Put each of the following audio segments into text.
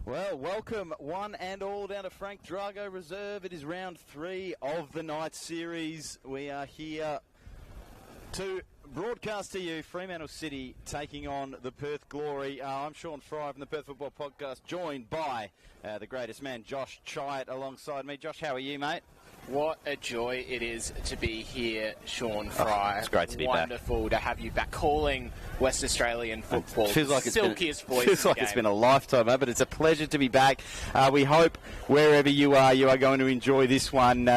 Well, welcome one and all down to Frank Drago Reserve. It is round 3 of the night series. We are here to broadcast to you Fremantle City taking on the Perth Glory. I'm Sean Fry from the Perth Football Podcast, joined by the greatest man, Josh Chiat, alongside me. Josh, how are you, mate? What a joy it is to be here, Sean Fry. It's great to be Wonderful to have you back calling West Australian football. Feels like silkiest voice. Feels like it's been a lifetime, but it's a pleasure to be back. We hope wherever you are going to enjoy this one.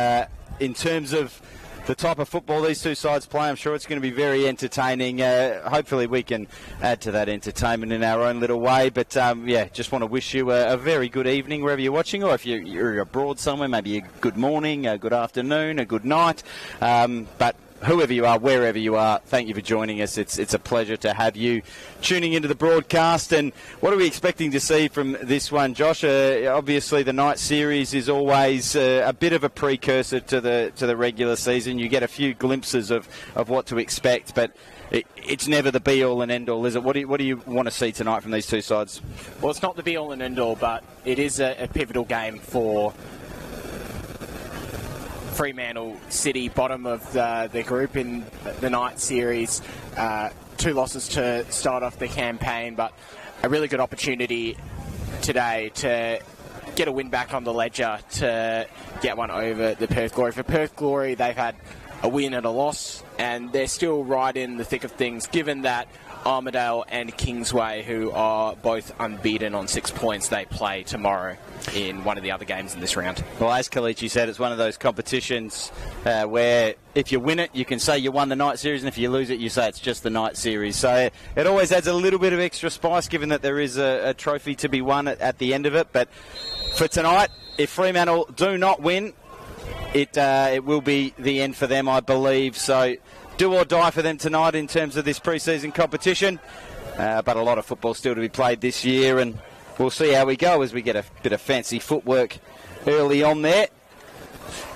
In terms of the type of football these two sides play, I'm sure it's going to be very entertaining. Hopefully we can add to that entertainment in our own little way. But, just want to wish you a very good evening wherever you're watching, or if you're abroad somewhere, maybe a good morning, a good afternoon, a good night. But whoever you are, wherever you are, thank you for joining us. It's a pleasure to have you tuning into the broadcast. And what are we expecting to see from this one, Josh? Obviously, the night series is always a bit of a precursor to the regular season. You get a few glimpses of what to expect, but it's never the be-all and end-all, is it? What do you want to see tonight from these two sides? Well, it's not the be-all and end-all, but it is a pivotal game for Fremantle City, bottom of the group in the night series. 2 losses to start off the campaign, but a really good opportunity today to get a win back on the ledger, to get one over the Perth Glory. For Perth Glory, they've had a win and a loss, and they're still right in the thick of things, given that Armidale and Kingsway, who are both unbeaten on 6 points, they play tomorrow in one of the other games in this round. Well, as Kalichi said, it's one of those competitions where if you win it, you can say you won the night series, and if you lose it, you say it's just the night series. So it always adds a little bit of extra spice, given that there is a trophy to be won at the end of it. But for tonight, if Fremantle do not win, it will be the end for them, I believe. So do or die for them tonight in terms of this pre-season competition. But a lot of football still to be played this year, and we'll see how we go as we get a bit of fancy footwork early on there.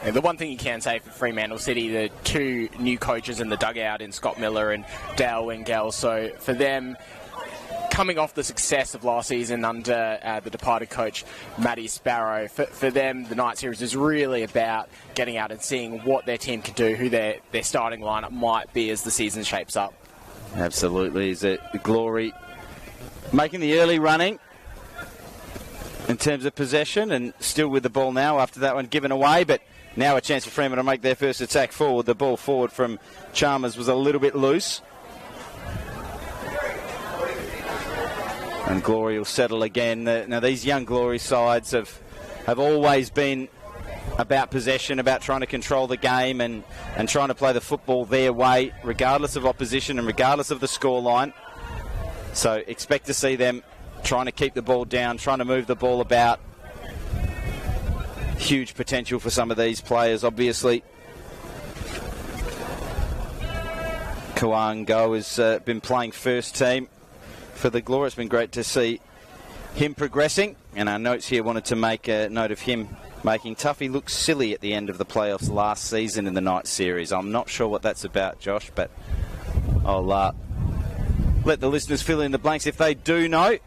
And the one thing you can say for Fremantle City, the 2 new coaches in the dugout in Scott Miller and Dale Wengell. So for them, coming off the success of last season under the departed coach Matty Sparrow, for them the night series is really about getting out and seeing what their team can do, who their starting lineup might be as the season shapes up. Absolutely. Is it the Glory making the early running in terms of possession, and still with the ball now after that one given away, but now a chance for Fremantle to make their first attack forward. The ball forward from Chalmers was a little bit loose, and Glory will settle again. Now these young Glory sides have always been about possession, about trying to control the game and trying to play the football their way, regardless of opposition and regardless of the scoreline. So expect to see them trying to keep the ball down, trying to move the ball about. Huge potential for some of these players, obviously. Kawango has been playing first team for the Glory. It's been great to see him progressing. And our notes here wanted to make a note of him making Tuffy look silly at the end of the playoffs last season in the night series. I'm not sure what that's about, Josh, but I'll let the listeners fill in the blanks if they do know.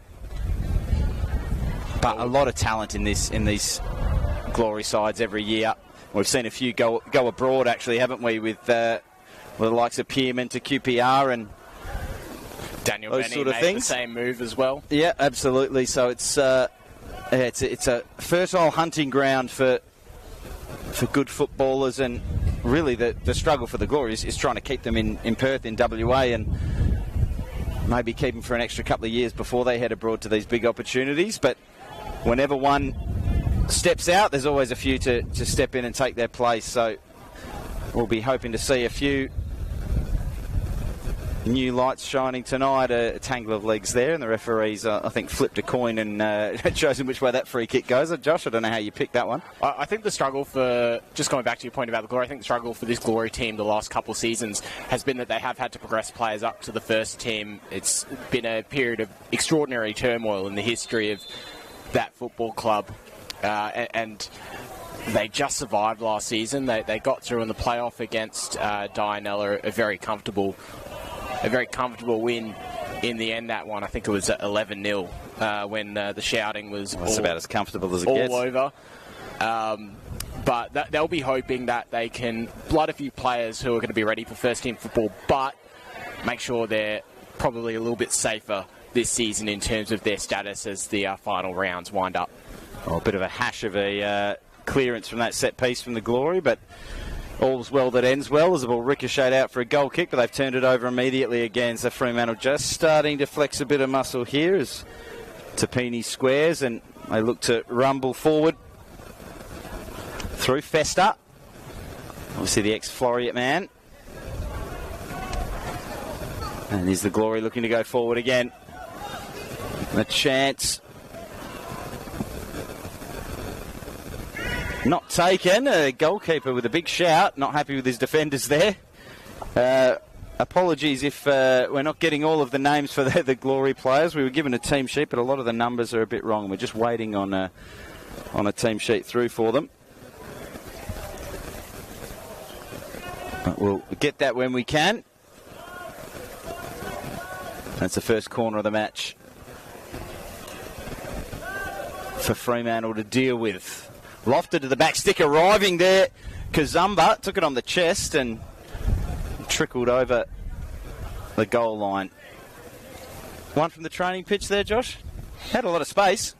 But a lot of talent in these Glory sides every year. We've seen a few go abroad, actually, haven't we, with the likes of Pearman to QPR and Daniel those Benny sort of made things. The same move as well. Yeah, absolutely. So it's a fertile hunting ground for good footballers, and really the struggle for the Glory is trying to keep them in Perth, in WA, and maybe keep them for an extra couple of years before they head abroad to these big opportunities. But whenever one steps out, there's always a few to step in and take their place. So we'll be hoping to see a few new lights shining tonight. A tangle of legs there, and the referees, I think, flipped a coin and chosen which way that free kick goes. Josh, I don't know how you picked that one. I think the struggle for, just going back to your point about the Glory, I think the struggle for this Glory team the last couple of seasons has been that they have had to progress players up to the first team. It's been a period of extraordinary turmoil in the history of that football club, and they just survived last season. They got through in the playoff against Dianella, a very comfortable win in the end, that one, I think it was 11-0 when the shouting was That's about as comfortable as it all gets. over. But they'll be hoping that they can blood a few players who are going to be ready for first-team football, but make sure they're probably a little bit safer this season in terms of their status as the final rounds wind up. Oh, a bit of a hash of a clearance from that set piece from the Glory, but all's well that ends well as the ball ricocheted out for a goal kick, but they've turned it over immediately again. So Fremantle just starting to flex a bit of muscle here as Tapini squares and they look to rumble forward through Festa. Obviously the ex-Floriat man. And here's the Glory looking to go forward again. A chance. Not taken. A goalkeeper with a big shout. Not happy with his defenders there. Apologies if we're not getting all of the names for the Glory players. We were given a team sheet, but a lot of the numbers are a bit wrong. We're just waiting on a team sheet through for them. But we'll get that when we can. That's the first corner of the match for Fremantle to deal with. Lofted to the back stick, arriving there. Kazumba took it on the chest and trickled over the goal line. One from the training pitch there, Josh. Had a lot of space.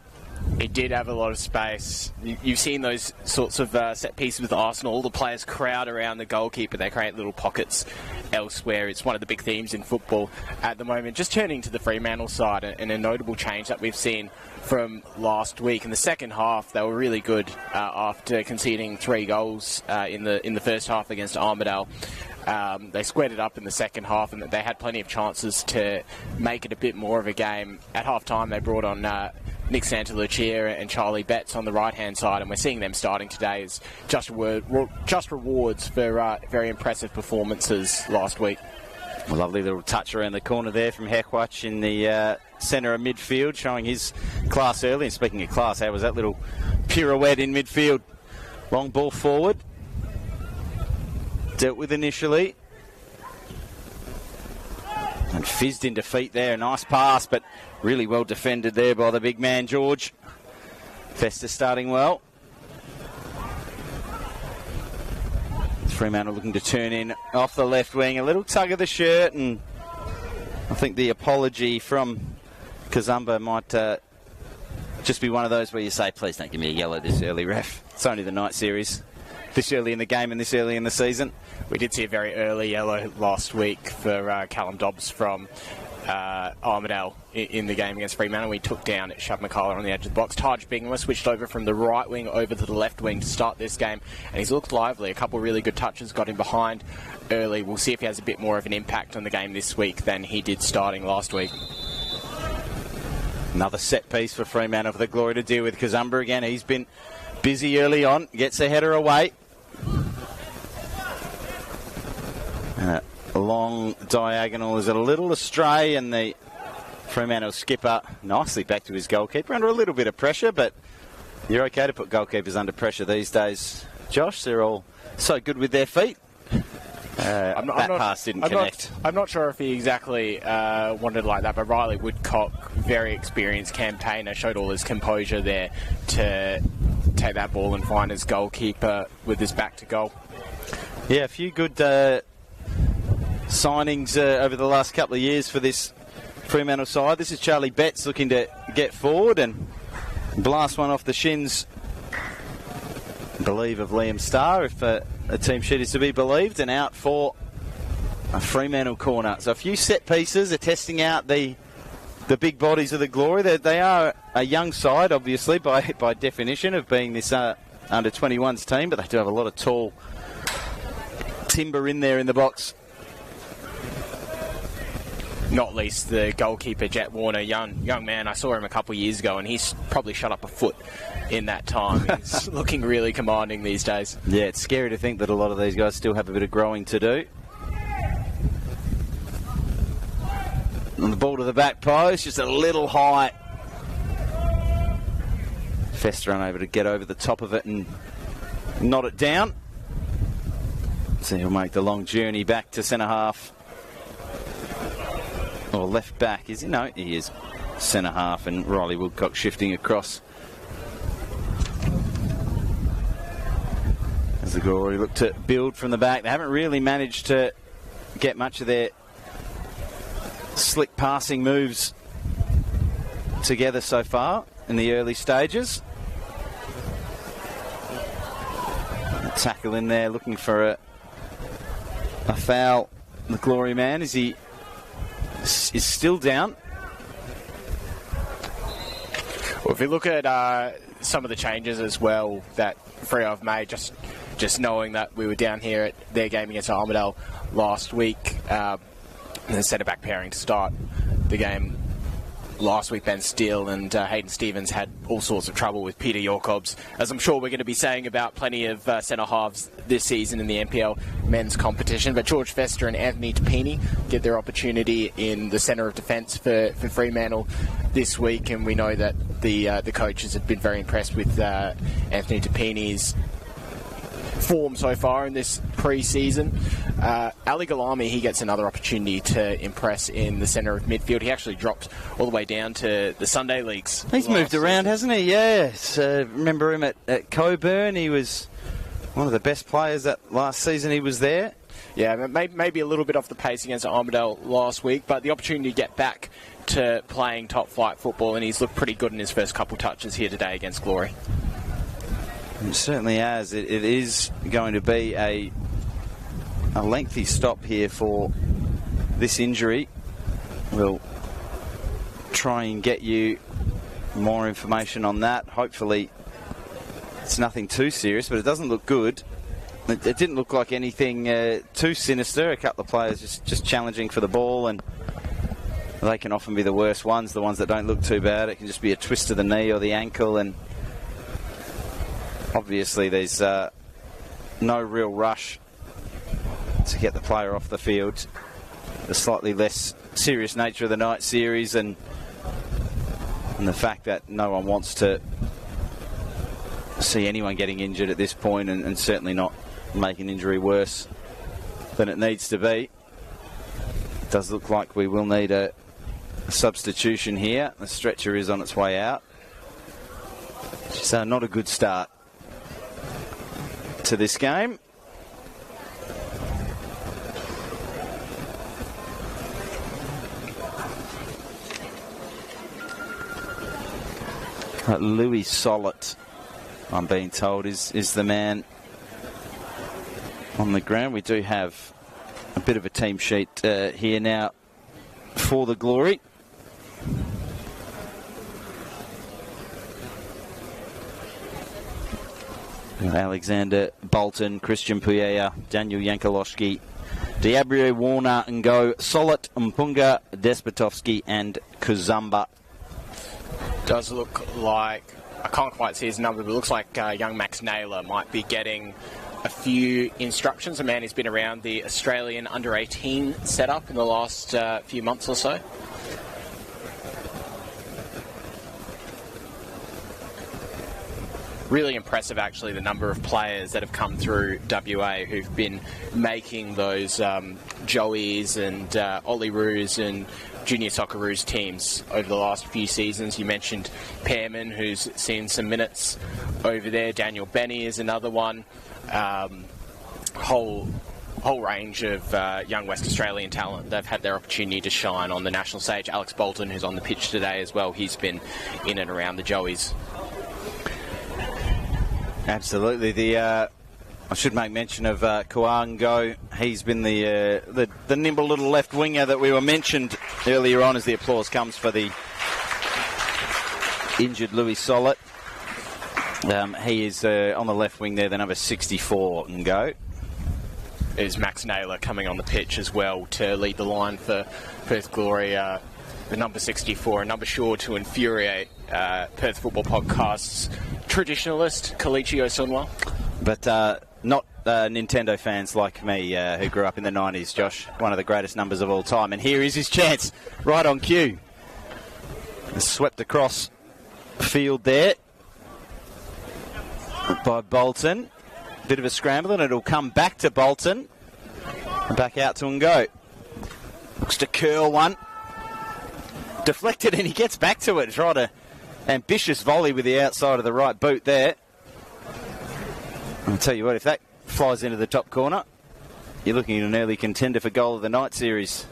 It did have a lot of space. You've seen those sorts of set pieces with Arsenal. All the players crowd around the goalkeeper. They create little pockets elsewhere. It's one of the big themes in football at the moment. Just turning to the Fremantle side, and a notable change that we've seen from last week. In the second half, they were really good after conceding 3 goals in the first half against Armidale. They squared it up in the second half, and they had plenty of chances to make it a bit more of a game. At half-time, they brought on Nick Santalucia and Charlie Betts on the right-hand side, and we're seeing them starting today as just rewards for very impressive performances last week. A lovely little touch around the corner there from Hekwach in the centre of midfield, showing his class early. And speaking of class, how was that little pirouette in midfield? Long ball forward. Dealt with initially. And fizzed in defeat there. Nice pass, but really well defended there by the big man, George. Festa starting well. Fremantle looking to turn in off the left wing. A little tug of the shirt, and I think the apology from Kazumba might just be one of those where you say, please don't give me a yellow this early, ref. It's only the night series. This early in the game and this early in the season. We did see a very early yellow last week for Callum Dobbs from Armidale in the game against Fremantle. We took down Shav McCullough on the edge of the box. Taj Bingler switched over from the right wing over to the left wing to start this game, and he's looked lively. A couple of really good touches got him behind early. We'll see if he has a bit more of an impact on the game this week than he did starting last week. Another set piece for Fremantle for the Glory to deal with. Kazumba again, he's been busy early on, gets a header away. A long diagonal is a little astray, and the Fremantle skipper nicely back to his goalkeeper under a little bit of pressure, but you're okay to put goalkeepers under pressure these days, Josh. They're all so good with their feet. Pass didn't connect. I'm not sure if he exactly wanted like that, but Riley Woodcock, very experienced campaigner, showed all his composure there to take that ball and find his goalkeeper with his back to goal. Yeah, a few good signings over the last couple of years for this Fremantle side. This is Charlie Betts looking to get forward and blast one off the shins, I believe, of Liam Starr, if a team sheet is to be believed, and out for a Fremantle corner. So a few set pieces are testing out the big bodies of the Glory. They are a young side, obviously, by definition of being this under-21s team, but they do have a lot of tall timber in there in the box. Not least the goalkeeper, Jet Warner, young man. I saw him a couple of years ago, and he's probably shot up a foot in that time. He's looking really commanding these days. Yeah, it's scary to think that a lot of these guys still have a bit of growing to do. And the ball to the back post, just a little high. Festa unable to get over the top of it and knot it down. So he'll make the long journey back to centre half. or left back, is he? No, he is centre half, and Riley Woodcock shifting across. As the Glory look to build from the back. They haven't really managed to get much of their slick passing moves together so far in the early stages. A tackle in there, looking for a foul. The Glory man, is still down. Well, if you look at some of the changes as well that Freo have made, just knowing that we were down here at their game against Armidale last week, the centre-back pairing to start the game last week, Ben Steele and Hayden Stevens had all sorts of trouble with Peter Yorkobs, as I'm sure we're going to be saying about plenty of centre-halves this season in the NPL men's competition. But George Fester and Anthony Tapini get their opportunity in the centre of defence for Fremantle this week, and we know that the coaches have been very impressed with Anthony Tapini's form so far in this pre-season. Ali Galami, he gets another opportunity to impress in the centre of midfield. He actually dropped all the way down to the Sunday Leagues. He's moved around, hasn't he? Yes. Remember him at Coburn. He was one of the best players that last season he was there. Yeah, maybe a little bit off the pace against Armidale last week, but the opportunity to get back to playing top-flight football, and he's looked pretty good in his first couple touches here today against Glory. It certainly has. It is going to be a lengthy stop here for this injury. We'll try and get you more information on that. Hopefully it's nothing too serious, but it doesn't look good. It didn't look like anything too sinister. A couple of players just challenging for the ball, and they can often be the worst ones, the ones that don't look too bad. It can just be a twist of the knee or the ankle, and obviously there's no real rush to get the player off the field. The slightly less serious nature of the night series, and the fact that no one wants to see anyone getting injured at this point, and certainly not make an injury worse than it needs to be. It does look like we will need a substitution here. The stretcher is on its way out. So not a good start to this game. Louis Sollett, I'm being told, is the man on the ground. We do have a bit of a team sheet here now for the Glory. Alexander Bolton, Christian Puea, Daniel Yankolowski, Diabrio Warner, Ngo, Sollett, Mpunga, Despotovsky and Kuzamba. Does look like, I can't quite see his number, but it looks like young Max Naylor might be getting a few instructions. A man who's been around the Australian under-18 setup in the last few months or so. Really impressive, actually, the number of players that have come through WA who've been making those Joeys and Olyroos and Junior Socceroos teams over the last few seasons. You mentioned Pearman, who's seen some minutes over there. Daniel Benny is another one. Whole range of young West Australian talent. They've had their opportunity to shine on the national stage. Alex Bolton, who's on the pitch today as well, he's been in and around the Joeys. Absolutely. I should make mention of Kuango. He's been the nimble little left winger that we were mentioned earlier on, as the applause comes for the injured Louis Sollett. He is on the left wing there, the number 64, Ngo. Is Max Naylor coming on the pitch as well to lead the line for Perth Glory. The number 64, a number sure to infuriate Perth Football Podcast's traditionalist, Kalichi Osunwa. But not Nintendo fans like me who grew up in the 90s, Josh. One of the greatest numbers of all time. And here is his chance, right on cue. Swept across field there by Bolton. Bit of a scramble, and it'll come back to Bolton. And back out to Ngo. Looks to curl one. deflected, and he gets back to it. Tried an ambitious volley with the outside of the right boot there. I'll tell you what, if that flies into the top corner, you're looking at an early contender for goal of the night series.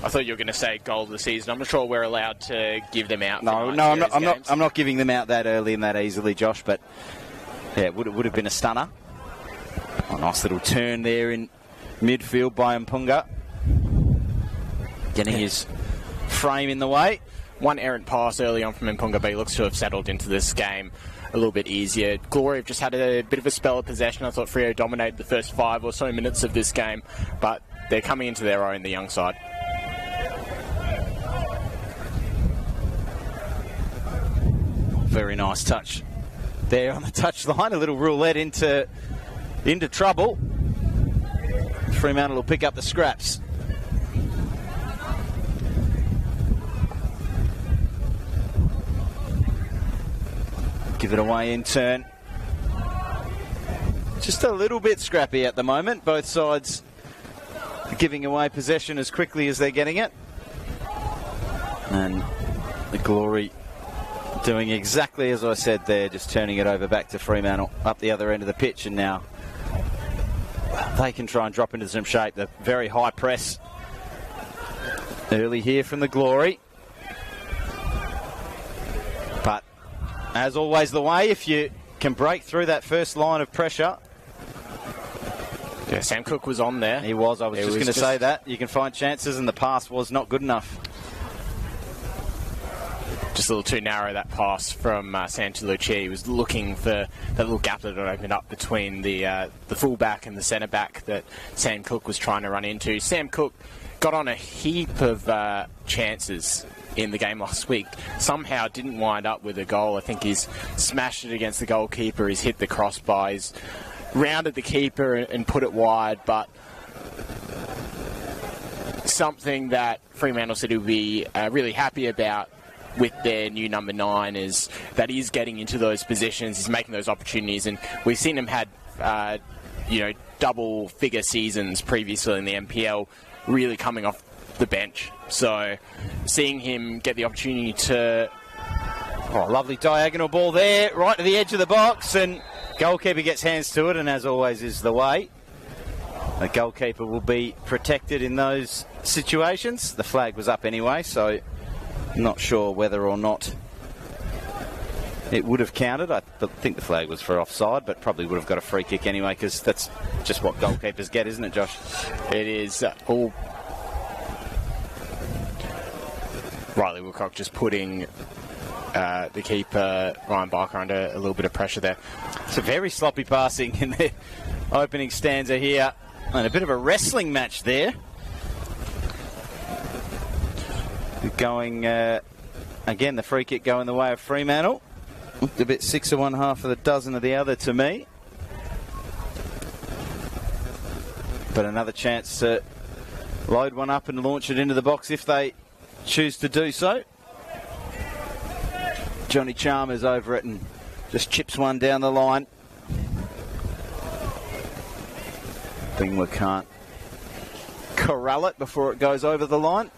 I thought you were going to say goal of the season. I'm not sure we're allowed to give them out. No, I'm not giving them out that early and that easily, Josh. But yeah, it would have been a stunner. A nice little turn there in midfield by Mpunga, getting his frame in the way. One errant pass early on from Mpunga, but he looks to have settled into this game a little bit easier. Glory have just had a bit of a spell of possession. I thought Freo dominated the first 5 or so minutes of this game, but they're coming into their own, the young side. Very nice touch there on the touchline. A little roulette into trouble. Fremantle will pick up the scraps. Give it away in turn. Just a little bit scrappy at the moment. Both sides giving away possession as quickly as they're getting it. And the Glory doing exactly as I said there, just turning it over back to Fremantle up the other end of the pitch, and now they can try and drop into some shape. The very high press early here from the Glory. But as always the way, if you can break through that first line of pressure. Yeah, Sam Cook was on there. He was. I was just going to say that. You can find chances, and the pass was not good enough. Just a little too narrow, that pass from Santalucia. He was looking for that little gap that would open up between the fullback and the centre back that Sam Cook was trying to run into. Sam Cook got on a heap of chances in the game last week. Somehow didn't wind up with a goal. I think he's smashed it against the goalkeeper. He's hit the crossbar. He's rounded the keeper and put it wide, but something that Fremantle City will be really happy about with their new number 9 is that he's getting into those positions, he's making those opportunities, and we've seen him had double-figure seasons previously in the NPL, really coming off the bench. So seeing him get the opportunity to... Oh, lovely diagonal ball there, right to the edge of the box, and goalkeeper gets hands to it, and as always is the way. The goalkeeper will be protected in those situations. The flag was up anyway, so not sure whether or not it would have counted. I think the flag was for offside, but probably would have got a free kick anyway, because that's just what goalkeepers get, isn't it, Josh? It is. All Riley Wilcock just putting the keeper, Ryan Barker, under a little bit of pressure there. It's a very sloppy passing in the opening stanza here, and a bit of a wrestling match there. Going, again, the free kick going the way of Fremantle. Looked a bit 6 of one, half of the dozen of the other to me. But another chance to load one up and launch it into the box if they choose to do so. Johnny Chalmers over it and just chips one down the line. Bingwa can't corral it before it goes over the line.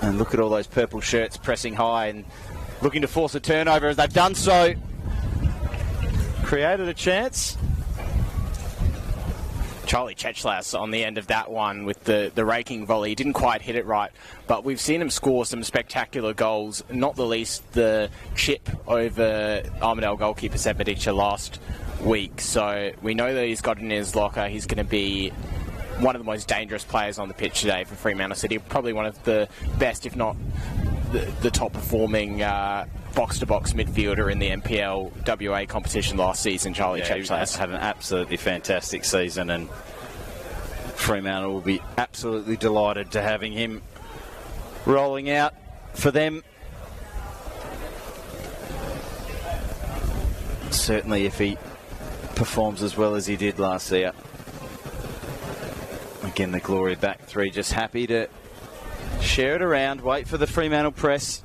And look at all those purple shirts pressing high and looking to force a turnover as they've done so. Created a chance. Charlie Chechlas on the end of that one with the raking volley. He didn't quite hit it right, but we've seen him score some spectacular goals, not the least the chip over Armidale goalkeeper Sebadicha last week. So we know that he's got it in his locker. He's going to be one of the most dangerous players on the pitch today for Fremantle City. Probably one of the best, if not the top performing box-to-box midfielder in the NPL WA competition last season, Charlie Chechlas. Had an absolutely fantastic season, and Fremantle will be absolutely delighted to having him rolling out for them. Certainly if he performs as well as he did last year. Again, the Glory back three just happy to share it around, wait for the Fremantle press.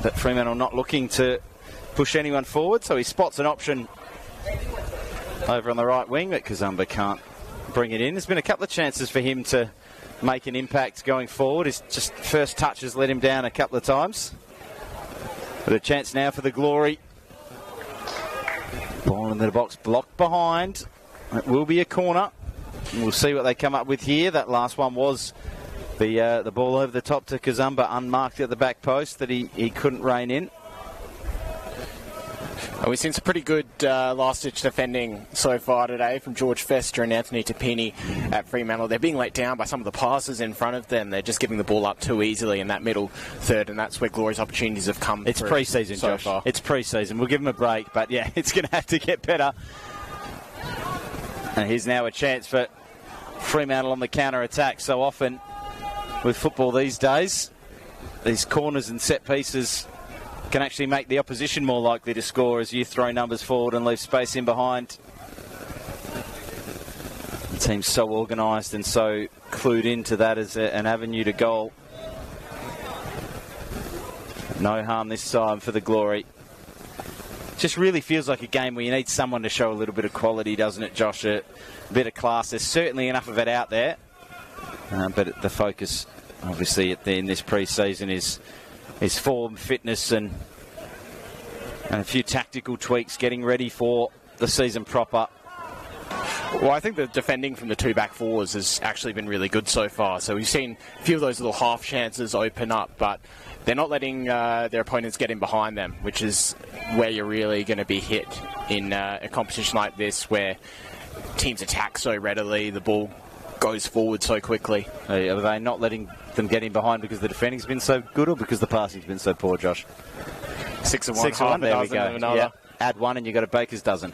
But Fremantle not looking to push anyone forward, so he spots an option over on the right wing, but Kazumba can't bring it in. There's been a couple of chances for him to make an impact going forward. His just first touch has let him down a couple of times. But a chance now for the Glory. Ball into the box, blocked behind. It will be a corner. We'll see what they come up with here. That last one was the ball over the top to Kazumba, unmarked at the back post that he couldn't rein in. We've seen some pretty good last-ditch defending so far today from George Fester and Anthony Tapini at Fremantle. They're being let down by some of the passes in front of them. They're just giving the ball up too easily in that middle third, and that's where Glory's opportunities have come. It's pre-season, so Josh. Far. It's pre-season. We'll give them a break, but yeah, it's going to have to get better. And here's now a chance for Fremantle on the counter-attack. So often with football these days, these corners and set pieces can actually make the opposition more likely to score as you throw numbers forward and leave space in behind. The team's so organised and so clued into that as an avenue to goal. No harm this time for the Glory. Just really feels like a game where you need someone to show a little bit of quality, doesn't it, Josh? A bit of class. There's certainly enough of it out there. But the focus, obviously, in this pre-season is form, fitness, and a few tactical tweaks, getting ready for the season proper. Well, I think the defending from the two back fours has actually been really good so far. So we've seen a few of those little half chances open up, but they're not letting their opponents get in behind them, which is where you're really going to be hit in a competition like this, where teams attack so readily, the ball goes forward so quickly. Are they not letting them get in behind because the defending's been so good, or because the passing's been so poor, Josh? 6 of one, 6 of one. There we go. Yep. Add one and you've got a baker's dozen.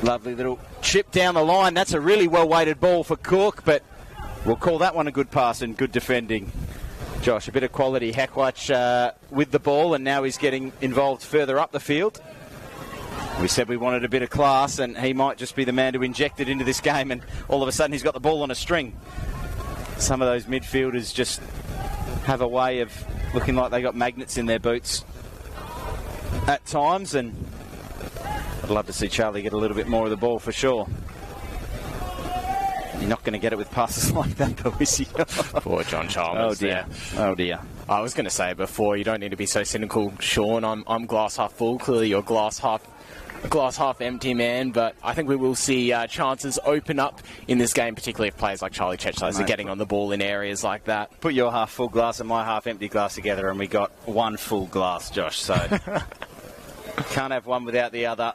Lovely little chip down the line. That's a really well-weighted ball for Cook, but we'll call that one a good pass and good defending. Josh, a bit of quality. Heckwatch with the ball, and now he's getting involved further up the field. We said we wanted a bit of class, and he might just be the man to inject it into this game, and all of a sudden he's got the ball on a string. Some of those midfielders just have a way of looking like they got magnets in their boots at times, and I'd love to see Charlie get a little bit more of the ball for sure. You're not going to get it with passes like that, though, is he? Poor John Chalmers. Oh dear. There. Oh dear. I was going to say before, you don't need to be so cynical, Sean. I'm glass half full. Clearly, you're glass half empty, man. But I think we will see chances open up in this game, particularly if players like Charlie Chechlas are getting on the ball in areas like that. Put your half full glass and my half empty glass together, and we got one full glass, Josh. So can't have one without the other.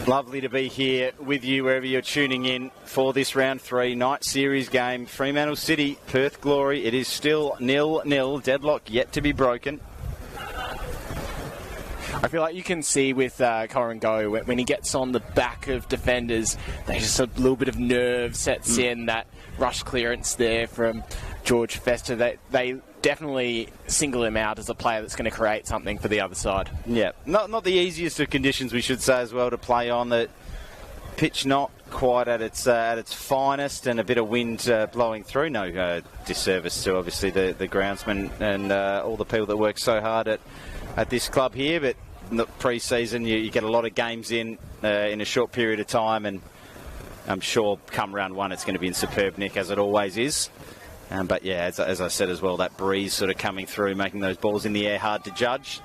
Lovely to be here with you wherever you're tuning in for this round 3 night series game. Fremantle City, Perth Glory. It is still 0-0. Deadlock yet to be broken. I feel like you can see with Corin Go, when he gets on the back of defenders, there's just a little bit of nerve sets in, that rush clearance there from George Fester. They definitely single him out as a player that's going to create something for the other side. Yeah, not the easiest of conditions, we should say, as well, to play on. The pitch not quite at its finest, and a bit of wind blowing through. No disservice to obviously the groundsmen and all the people that work so hard at this club here, but in the pre-season you get a lot of games in a short period of time, and I'm sure come round 1 it's going to be in superb nick, as it always is. But yeah, as I said as well, that breeze sort of coming through, making those balls in the air hard to judge.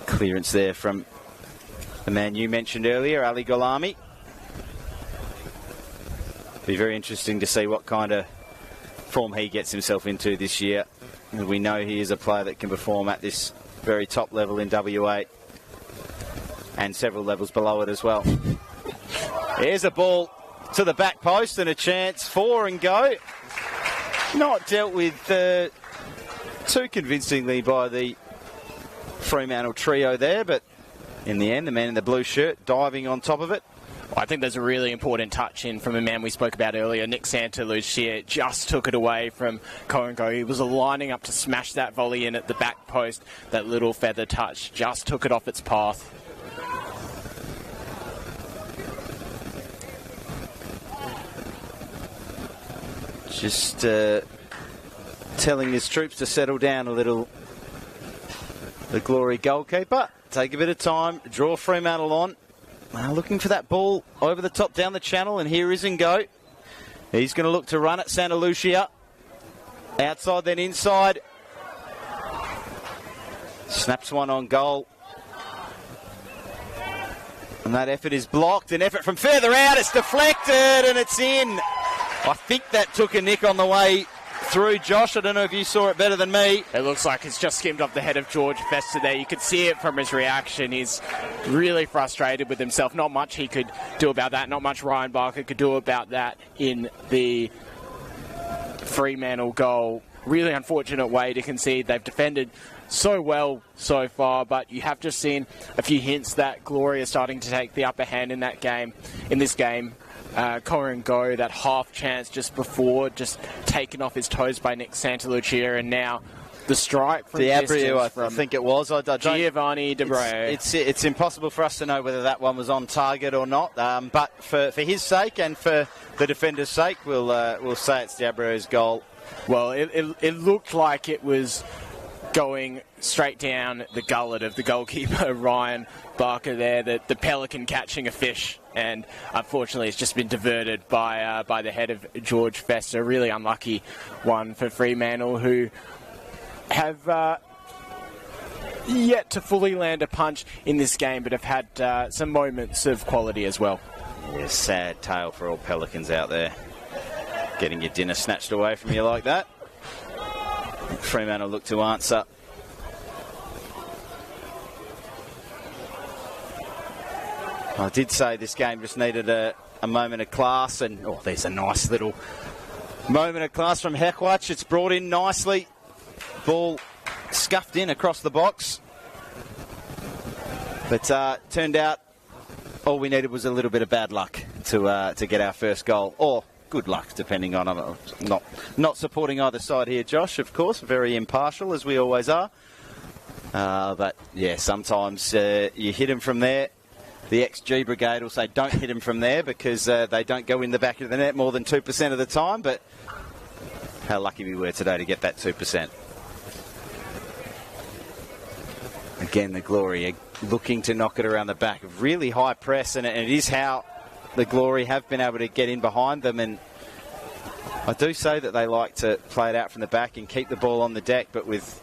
Clearance there from the man you mentioned earlier, Ali Golami. Be very interesting to see what kind of form he gets himself into this year. We know he is a player that can perform at this very top level in WA and several levels below it as well. Here's a ball to the back post and a chance for and go. Not dealt with too convincingly by the Fremantle trio there, but in the end, the man in the blue shirt diving on top of it. I think there's a really important touch in from a man we spoke about earlier, Nick Santalucia. Just took it away from Coengo. He was lining up to smash that volley in at the back post. That little feather touch just took it off its path. Just telling his troops to settle down a little. The Glory goalkeeper. Take a bit of time, draw Fremantle on. Looking for that ball over the top down the channel, and here is Ngo. He's going to look to run at Santa Lucia. Outside, then inside. Snaps one on goal. And that effort is blocked. An effort from further out. It's deflected, and it's in. I think that took a nick on the way through, Josh. I don't know if you saw it better than me. It looks like it's just skimmed off the head of George Fester there. You could see it from his reaction. He's really frustrated with himself. Not much he could do about that. Not much Ryan Barker could do about that in the Fremantle goal. Really unfortunate way to concede. They've defended so well so far, but you have just seen a few hints that Glory is starting to take the upper hand in that game. In this game, Corin Go, that half chance just before, just taken off his toes by Nick Santalucia, and now the strike from Diabrio, I think it was. Giovanni Debreu. It's impossible for us to know whether that one was on target or not. But for his sake and for the defender's sake, we'll say it's Diabrio's goal. Well, it looked like it was going straight down the gullet of the goalkeeper, Ryan Barker there, the pelican catching a fish, and unfortunately it's just been diverted by the head of George Fester. Really unlucky one for Fremantle, who have yet to fully land a punch in this game, but have had some moments of quality as well. Yeah, sad tale for all Pelicans out there. Getting your dinner snatched away from you like that. Fremantle look to answer. I did say this game just needed a moment of class, and there's a nice little moment of class from Hekwach. It's brought in nicely. Ball scuffed in across the box. But turned out all we needed was a little bit of bad luck to get our first goal. Or good luck, depending on... Not supporting either side here, Josh, of course. Very impartial, as we always are. But, yeah, sometimes you hit them from there. The XG Brigade will say don't hit them from there because they don't go in the back of the net more than 2% of the time. But how lucky we were today to get that 2%. Again, the Glory are looking to knock it around the back. Really high press, and it is how the Glory have been able to get in behind them. And I do say that they like to play it out from the back and keep the ball on the deck, but with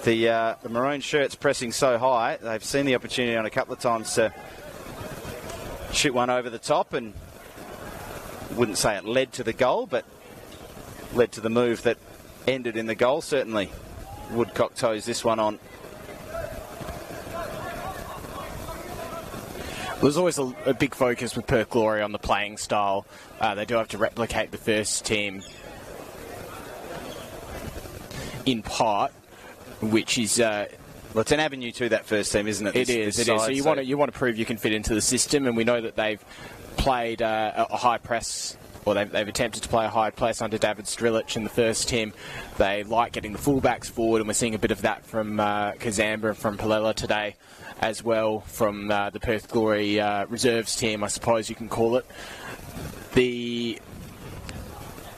the maroon shirts pressing so high, they've seen the opportunity on a couple of times to shoot one over the top, and wouldn't say it led to the goal, but led to the move that ended in the goal. Certainly Woodcock toes this one on. There's always a big focus with Perth Glory on the playing style. They do have to replicate the first team in part, which is... well, it's an avenue to that first team, isn't it? It is. So you want to prove you can fit into the system, and we know that they've played a high press, or they've attempted to play a high press under David Strilic in the first team. They like getting the fullbacks forward, and we're seeing a bit of that from Kazamba and from Palela today, as well from the Perth Glory reserves team, I suppose you can call it. The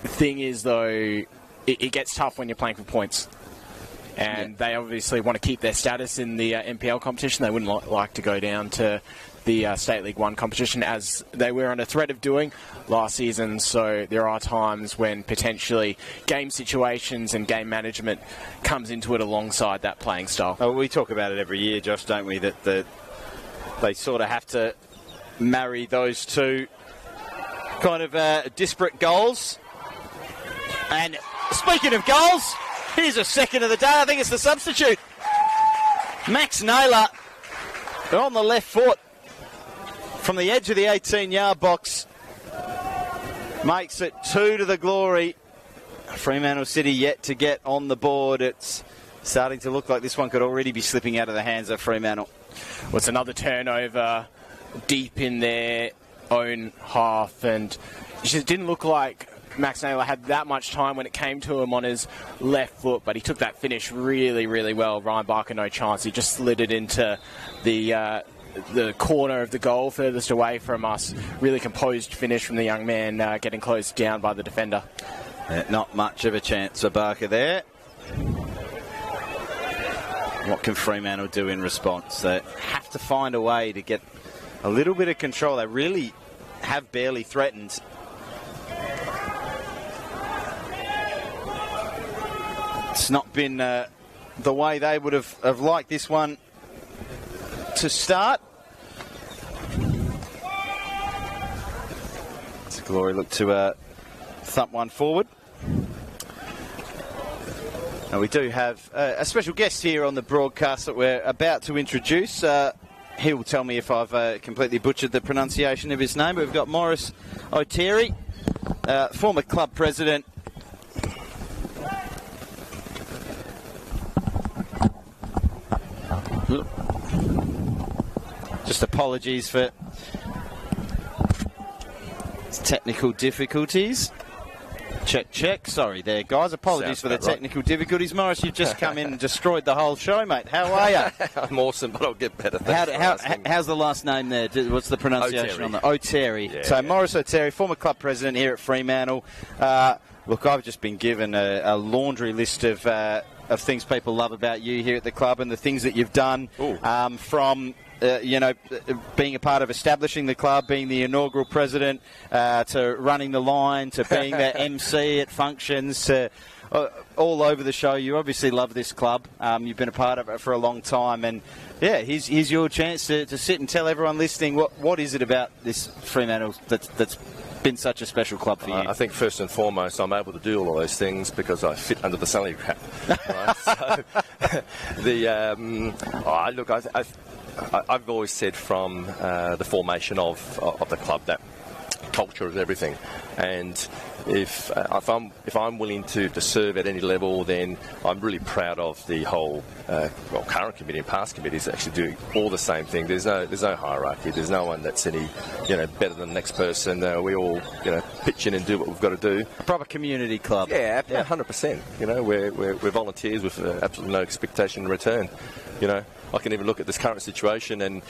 thing is, though, it gets tough when you're playing for points. And they obviously want to keep their status in the NPL competition. They wouldn't like to go down to the State League 1 competition, as they were on a threat of doing last season. So there are times when potentially game situations and game management comes into it alongside that playing style. Oh, we talk about it every year, Josh, don't we? That they sort of have to marry those two kind of disparate goals. And speaking of goals, here's a second of the day. I think it's the substitute. Max Naylor on the left foot from the edge of the 18-yard box. Makes it 2 to the Glory. Fremantle City yet to get on the board. It's starting to look like this one could already be slipping out of the hands of Fremantle. Well, it's another turnover deep in their own half, and it just didn't look like Max Naylor had that much time when it came to him on his left foot, but he took that finish really, really well. Ryan Barker, no chance. He just slid it into the corner of the goal furthest away from us. Really composed finish from the young man, getting closed down by the defender. Not much of a chance for Barker there. What can Fremantle do in response? They have to find a way to get a little bit of control. They really have barely threatened. It's not been the way they would have liked this one to start. It's a Glory look to thump one forward. And we do have a special guest here on the broadcast that we're about to introduce. He will tell me if I've completely butchered the pronunciation of his name. But we've got Maurice O'Terry, former club president. Just apologies for technical difficulties. Check. Sorry there, guys. Apologies for the technical difficulties. Maurice, you've just come in and destroyed the whole show, mate. How are you? I'm awesome, but I'll get better. How's the last name there? What's the pronunciation on that? O'Terry. Yeah, so Maurice O'Terry, former club president here at Fremantle. Look, I've just been given a laundry list of things people love about you here at the club and the things that you've done from... being a part of establishing the club, being the inaugural president, to running the line, to being the MC at functions, to all over the show. You obviously love this club. You've been a part of it for a long time. And, yeah, here's your chance to sit and tell everyone listening what is it about this Fremantle that's been such a special club for you? I think first and foremost, I'm able to do all of those things because I fit under the salary cap. Right? So, I've always said from the formation of the club that culture is everything, and if I'm willing to serve at any level, then I'm really proud of the whole current committee and past committees actually doing all the same thing. There's no hierarchy. There's no one that's any better than the next person. We all pitch in and do what we've got to do. A proper community club. Yeah, 100%. We're volunteers with absolutely no expectation in return. I can even look at this current situation and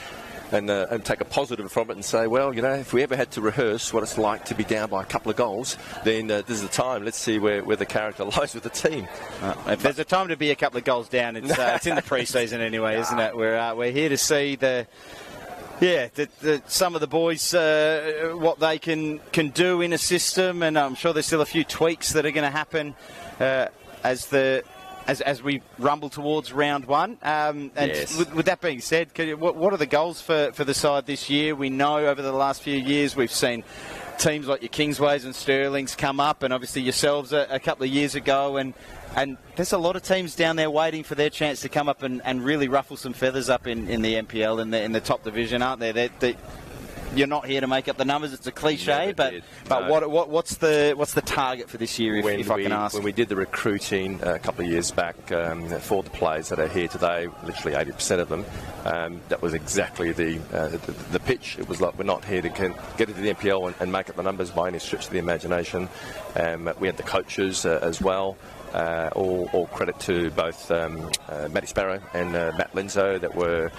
take a positive from it and say, well, if we ever had to rehearse what it's like to be down by a couple of goals, then this is the time. Let's see where the character lies with the team. If there's a time to be a couple of goals down, it's in the pre-season anyway, isn't it? We're here to see some of the boys, what they can do in a system, and I'm sure there's still a few tweaks that are going to happen as we rumble towards round one. Yes. With that being said, what are the goals for the side this year? We know over the last few years we've seen teams like your Kingsways and Sterlings come up, and obviously yourselves a couple of years ago, and there's a lot of teams down there waiting for their chance to come up and really ruffle some feathers up in the NPL in the top division, aren't there? You're not here to make up the numbers. It's a cliche, but what's the target for this year, if I can ask? When we did the recruiting a couple of years back for the players that are here today, literally 80% of them, that was exactly the pitch. It was like, we're not here to get into the NPL and make up the numbers by any stretch of the imagination. We had the coaches as well. All credit to both Matty Sparrow and Matt Lenzo that were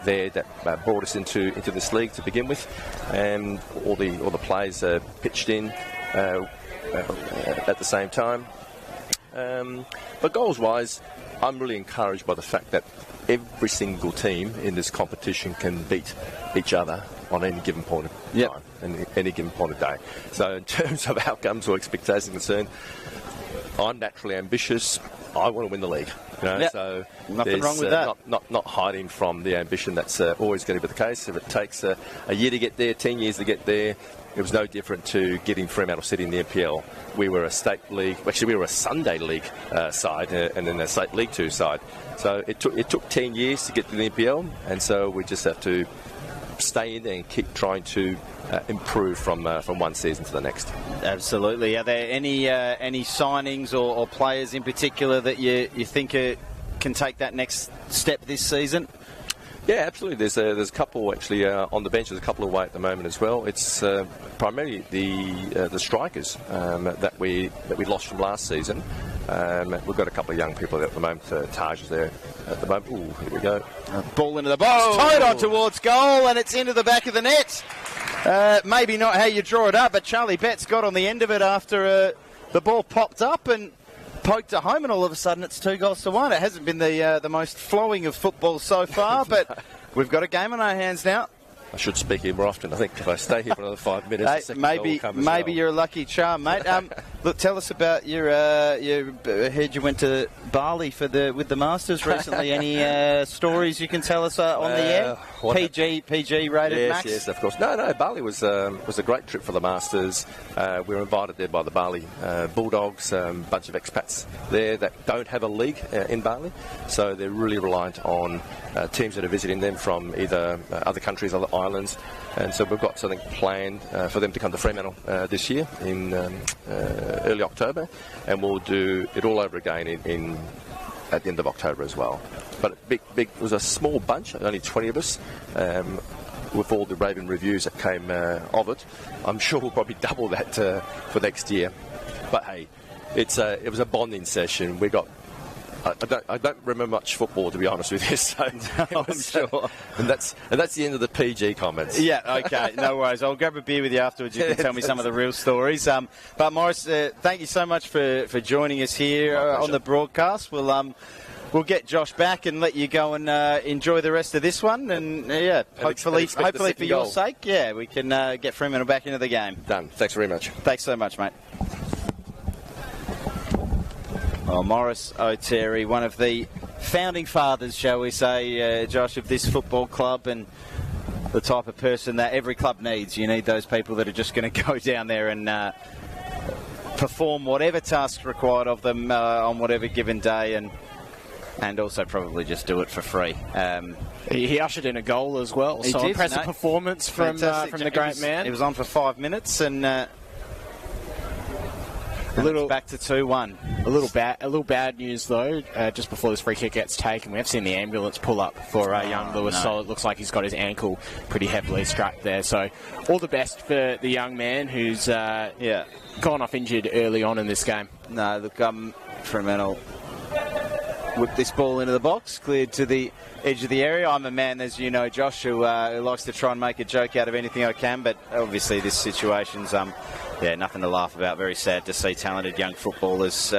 there that brought us into this league to begin with, and all the players pitched in at the same time. But goals-wise, I'm really encouraged by the fact that every single team in this competition can beat each other on any given point of time and any given point of day. So in terms of outcomes or expectations concerned, I'm naturally ambitious. I want to win the league. So nothing wrong with that. Not hiding from the ambition. That's always going to be the case. If it takes a year to get there, 10 years to get there, it was no different to getting Fremantle City in the NPL. We were a state league. Actually, we were a Sunday league side and then a state League 2 side. So it took 10 years to get to the NPL, and so we just have to stay in there and keep trying to improve from one season to the next. Absolutely. Are there any signings or players in particular that you think can take that next step this season? Yeah, absolutely. There's a couple actually on the bench. There's a couple away at the moment as well. It's primarily the strikers that we lost from last season. We've got a couple of young people at the moment. Taj is there at the moment. Ooh, here we go. Ball into the box, towed on towards goal, and it's into the back of the net. Maybe not how you draw it up, but Charlie Betts got on the end of it after the ball popped up and poked it home, and all of a sudden it's 2-1. It hasn't been the most flowing of football so far, but we've got a game on our hands now. I should speak here more often. I think if I stay here for another 5 minutes, the second goal will come as well. You're a lucky charm, mate. Look, tell us about your. I heard you went to Bali with the Masters recently. Any stories you can tell us on the air? PG rated max. Yes, of course. No. Bali was a great trip for the Masters. We were invited there by the Bali Bulldogs, a bunch of expats there that don't have a league in Bali, so they're really reliant on teams that are visiting them from either other countries, other islands, and so we've got something planned for them to come to Fremantle this year in early October, and we'll do it all over again at the end of October as well. But it was a small bunch, only 20 of us. With all the raving reviews that came of it, I'm sure we'll probably double that for next year. But hey, it was a bonding session. We got. I don't remember much football, to be honest with you. So I'm sure. And that's the end of the PG comments. Yeah, okay, no worries. I'll grab a beer with you afterwards. You can tell me some of the real stories. But Morris, thank you so much for joining us here on the broadcast. We'll get Josh back and let you go and enjoy the rest of this one. And hopefully for your sake, we can get Fremantle back into the game. Done. Thanks very much. Thanks so much, mate. Well, Morris O'Terry, one of the founding fathers, shall we say, Josh, of this football club, and the type of person that every club needs. You need those people that are just going to go down there and perform whatever tasks required of them on whatever given day, and also probably just do it for free. He ushered in a goal as well, so impressive performance from the great man. He was on for 5 minutes, and back to 2-1. A little bad news though. Just before this free kick gets taken, we have seen the ambulance pull up for young Lewis. So it looks like he's got his ankle pretty heavily strapped there. So all the best for the young man who's gone off injured early on in this game. No, look, Fremantle whipped this ball into the box, cleared to the edge of the area. I'm a man, as you know, Josh, who likes to try and make a joke out of anything I can, but obviously this situation's nothing to laugh about. Very sad to see talented young footballers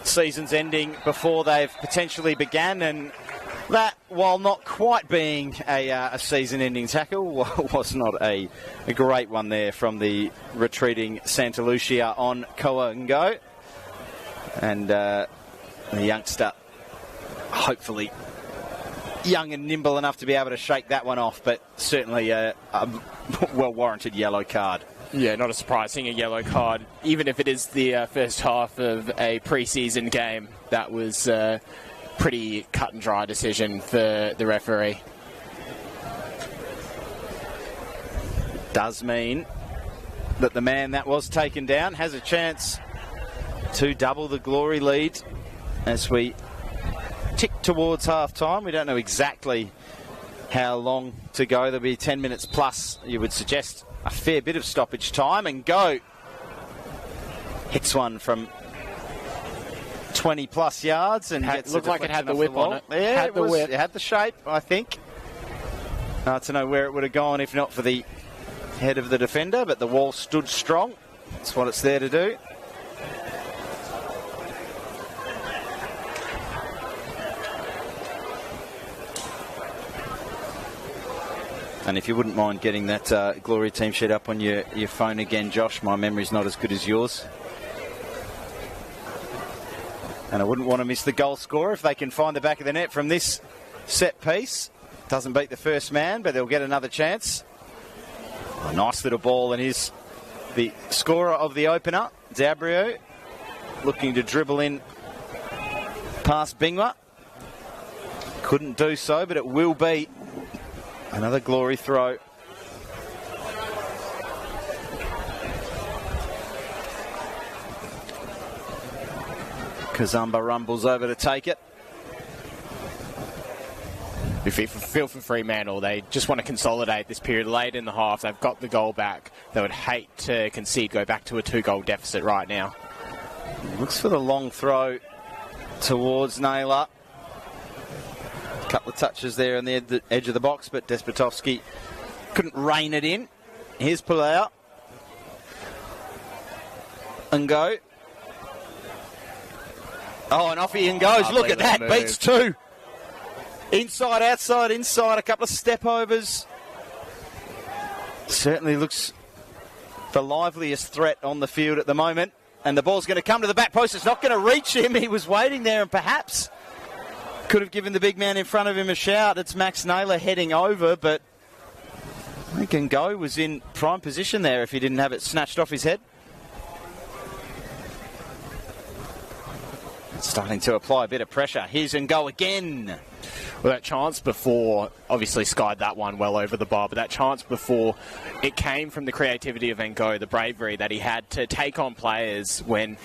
seasons ending before they've potentially began, and that, while not quite being a season-ending tackle, was not a great one there from the retreating Santa Lucia on Koa-Ngo. And the youngster, hopefully young and nimble enough to be able to shake that one off, but certainly a well-warranted yellow card. Yeah, not a surprise, seeing a yellow card, even if it is the first half of a pre-season game. That was a pretty cut-and-dry decision for the referee. Does mean that the man that was taken down has a chance to double the glory lead as we tick towards half-time. We don't know exactly how long to go. There'll be 10 minutes plus, you would suggest. A fair bit of stoppage time, and Go hits one from 20 plus yards and looked like it had the whip on it. Yeah, it had the shape, I think. Hard to know where it would have gone if not for the head of the defender, but the wall stood strong. That's what it's there to do. And if you wouldn't mind getting that Glory team sheet up on your phone again, Josh, my memory's not as good as yours. And I wouldn't want to miss the goal scorer if they can find the back of the net from this set piece. Doesn't beat the first man, but they'll get another chance. A nice little ball, and here's the scorer of the opener, Zabrio, looking to dribble in past Bingwa. Couldn't do so, but it will be another Glory throw. Kazumba rumbles over to take it. If you feel for Fremantle, they just want to consolidate this period late in the half. They've got the goal back. They would hate to concede, go back to a 2-goal deficit right now. Looks for the long throw towards Naylor. Couple of touches there on the edge of the box, but Despotovsky couldn't rein it in. Here's Pulao. And Go. Oh, and off he goes. Look at that. Move. Beats two. Inside, outside, inside. A couple of step overs Certainly looks the liveliest threat on the field at the moment. And the ball's going to come to the back post. It's not going to reach him. He was waiting there and perhaps could have given the big man in front of him a shout. It's Max Naylor heading over, but I think Ngo was in prime position there if he didn't have it snatched off his head. Starting to apply a bit of pressure. Here's Ngo again. Well, that chance before obviously skied that one well over the bar, but that chance before, it came from the creativity of Ngo, the bravery that he had to take on players when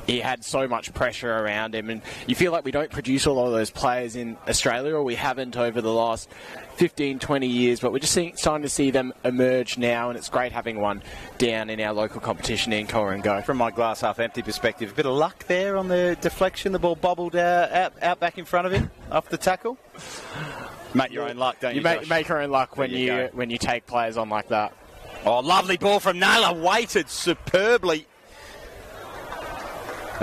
he had so much pressure around him. And you feel like we don't produce all of those players in Australia, or we haven't over the last 15, 20 years, but we're just starting to see them emerge now, and it's great having one down in our local competition in Ngo. From my glass half empty perspective, a bit of luck there on the deflection. The ball bobbled out back in front of him off the tackle. Make your own luck, don't you, Josh? Make your own luck when you take players on like that. Oh, lovely ball from Naylor. Weighted superbly.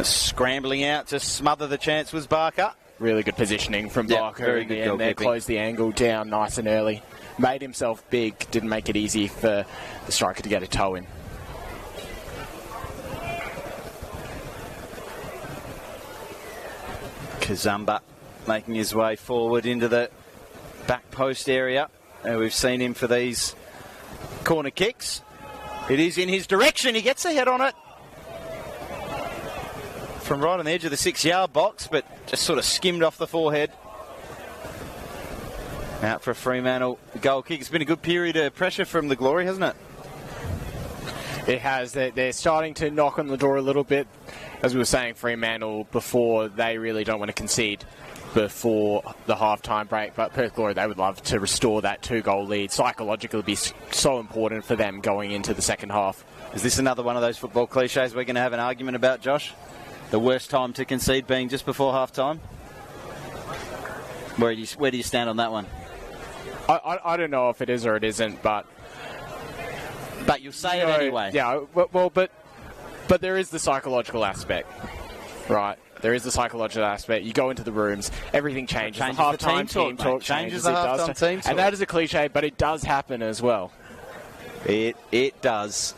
Scrambling out to smother the chance was Barker. Really good positioning from Barker. Very good goal there. Closed the angle down nice and early. Made himself big. Didn't make it easy for the striker to get a toe in. Kazumba making his way forward into the back post area. We've seen him for these corner kicks. It is in his direction. He gets a head on it. From right on the edge of the 6-yard box, but just sort of skimmed off the forehead. Out for a Fremantle goal kick. It's been a good period of pressure from the Glory, hasn't it? It has. They're starting to knock on the door a little bit. As we were saying, Fremantle before, they really don't want to concede before the half-time break. But Perth Glory, they would love to restore that 2-goal lead. Psychologically, it'll be so important for them going into the second half. Is this another one of those football cliches we're going to have an argument about, Josh? The worst time to concede being just before half-time? Where do you stand on that one? I don't know if it is or it isn't, but you'll say it anyway. Yeah, well, but there is the psychological aspect, right? There is the psychological aspect. You go into the rooms, everything changes. Changes the half-time team talk changes. The half-time team talk. And that is a cliche, but it does happen as well. It does.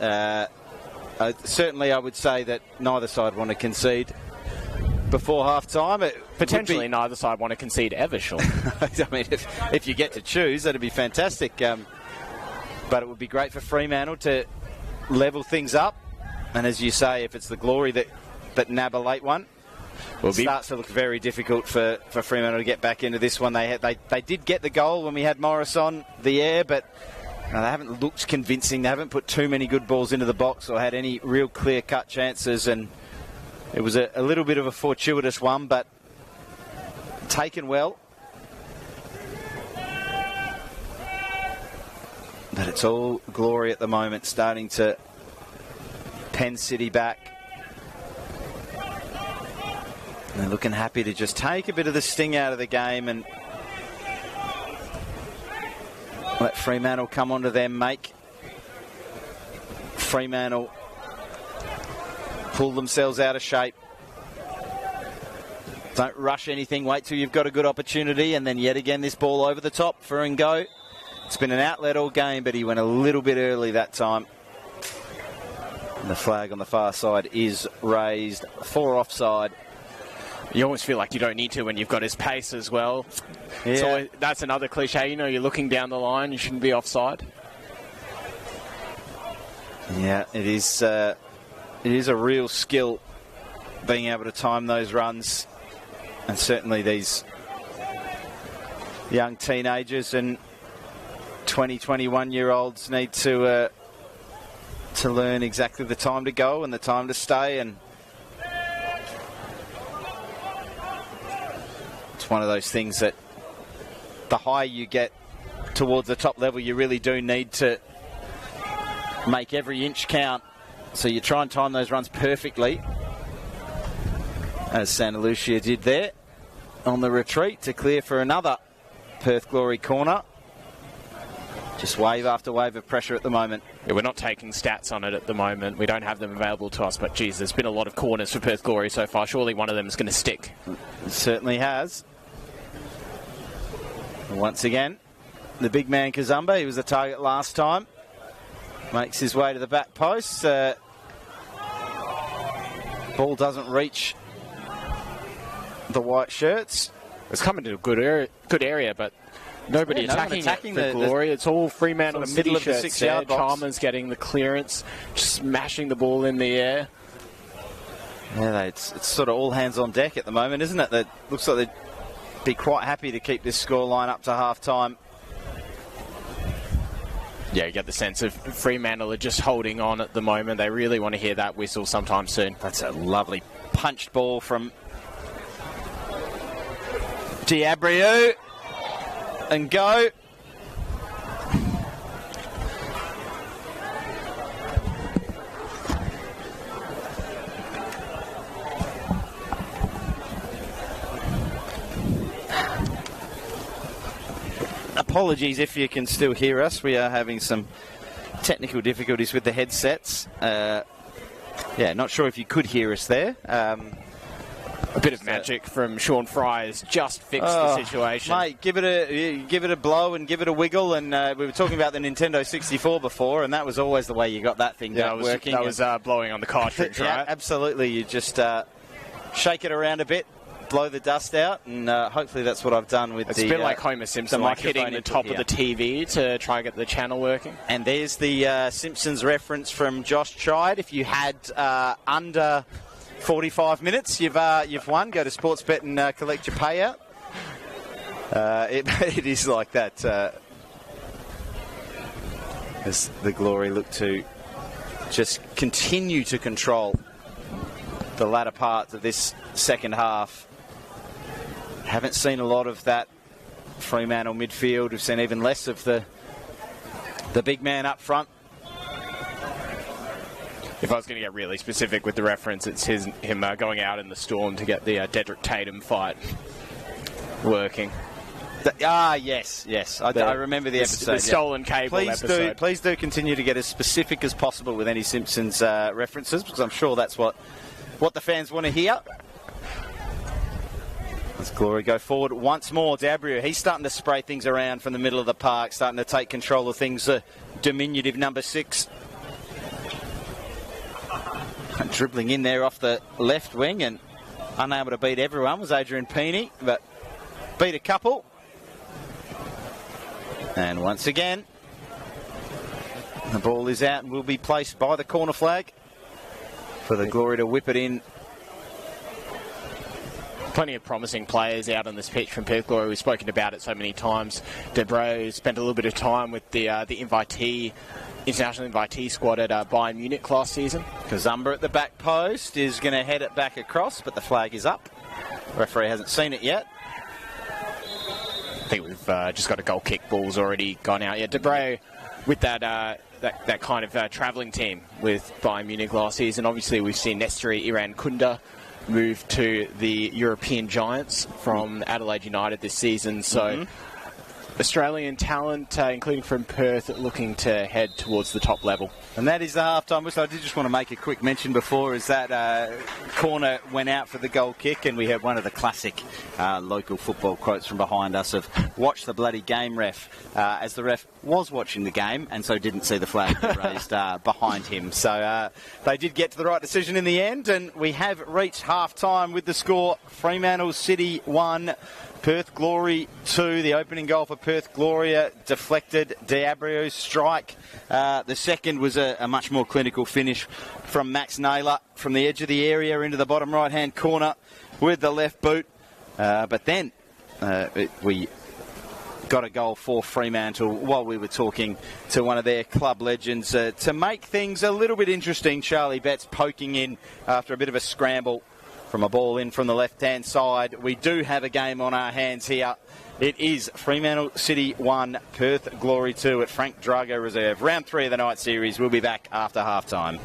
Certainly, I would say that neither side want to concede before half-time. Potentially, neither side want to concede ever, Sean. I mean, if you get to choose, that'd be fantastic. But it would be great for Fremantle to level things up. And as you say, if it's the Glory that nab a late one, it starts to look very difficult for Fremantle to get back into this one. They did get the goal when we had Morris on the air, but they haven't looked convincing. They haven't put too many good balls into the box or had any real clear-cut chances. And it was a little bit of a fortuitous one, but taken well. But it's all Glory at the moment, starting to pen City back. And they're looking happy to just take a bit of the sting out of the game and let Fremantle come onto them, make Fremantle pull themselves out of shape. Don't rush anything, wait till you've got a good opportunity, and then yet again this ball over the top for Ngo. It's been an outlet all game, but he went a little bit early that time. And the flag on the far side is raised for offside. You almost feel like you don't need to when you've got his pace as well. Yeah. So that's another cliche. You know, you're looking down the line, you shouldn't be offside. Yeah, it is a real skill being able to time those runs. And certainly these young teenagers and 20, 21-year-olds need to learn exactly the time to go and the time to stay. And it's one of those things that the higher you get towards the top level, you really do need to make every inch count. So you try and time those runs perfectly, as Santa Lucia did there on the retreat to clear for another Perth Glory corner. Just wave after wave of pressure at the moment. Yeah, we're not taking stats on it at the moment. We don't have them available to us, but geez, there's been a lot of corners for Perth Glory so far. Surely one of them is going to stick. It certainly has. Once again, the big man Kazumba, he was the target last time. makes his way to the back post. Ball doesn't reach the white shirts. It's coming to a good area, but nobody attacking the Glory. It's all Fremantle sort of middle of the shirts 6-yard box. Chalmers getting the clearance, just smashing the ball in the air. Yeah, it's sort of all hands on deck at the moment, isn't it? That looks like they'd be quite happy to keep this scoreline up to half-time. Yeah, you get the sense of Fremantle are just holding on at the moment. They really want to hear that whistle sometime soon. That's a lovely punched ball from Diabriou. And go. Apologies if you can still hear us. We are having some technical difficulties with the headsets. Yeah, not sure if you could hear us there. A bit of magic from Sean Fry has just fixed the situation. Mate, give it a blow and give it a wiggle. And we were talking about the Nintendo 64 before, and that was always the way you got that thing working. That was blowing on the cartridge, right? Yeah, absolutely. You just shake it around a bit, blow the dust out, and hopefully that's what I've done with it's a bit like Homer Simpson, like hitting the top of the TV to try and get the channel working. And there's the Simpsons reference from Josh Chide. If you had under 45 minutes, you've won. Go to Sportsbet and collect your payout. It is like that. As the Glory look to just continue to control the latter part of this second half. Haven't seen a lot of that Fremantle midfield. We've seen even less of the big man up front. If I was going to get really specific with the reference, it's him going out in the storm to get the Dedrick Tatum fight working. Yes. I remember the episode. The stolen cable episode. Please do continue to get as specific as possible with any Simpsons references, because I'm sure that's what the fans want to hear. Let's Glory go forward once more. Diabriou, he's starting to spray things around from the middle of the park, starting to take control of things. Diminutive number 6. Dribbling in there off the left wing and unable to beat everyone was Adrian Peeney, but beat a couple. And once again, the ball is out and will be placed by the corner flag for the Glory to whip it in. Plenty of promising players out on this pitch from Perth Glory. We've spoken about it so many times. Debro spent a little bit of time with the international invitee squad at Bayern Munich last season. Kazumba at the back post is going to head it back across, but the flag is up. The referee hasn't seen it yet. I think we've just got a goal kick. Ball's already gone out. Yeah, Debray with that kind of travelling team with Bayern Munich last season. Obviously, we've seen Nesteri Irankunda move to the European Giants from Adelaide United this season. So Australian talent, including from Perth, looking to head towards the top level. And that is the half-time whistle. I did just want to make a quick mention before, is that corner went out for the goal kick, and we had one of the classic local football quotes from behind us of, watch the bloody game, ref, as the ref was watching the game and so didn't see the flag raised behind him. So they did get to the right decision in the end, and we have reached half-time with the score Fremantle City 1, Perth Glory 2. The opening goal for Perth Gloria deflected. Diabriou's strike. The second was a much more clinical finish from Max Naylor from the edge of the area into the bottom right-hand corner with the left boot. But then we got a goal for Fremantle while we were talking to one of their club legends to make things a little bit interesting. Charlie Betts poking in after a bit of a scramble from a ball in from the left-hand side. We do have a game on our hands here. It is Fremantle City 1, Perth Glory 2 at Frank Drago Reserve. Round 3 of the night series. We'll be back after half-time.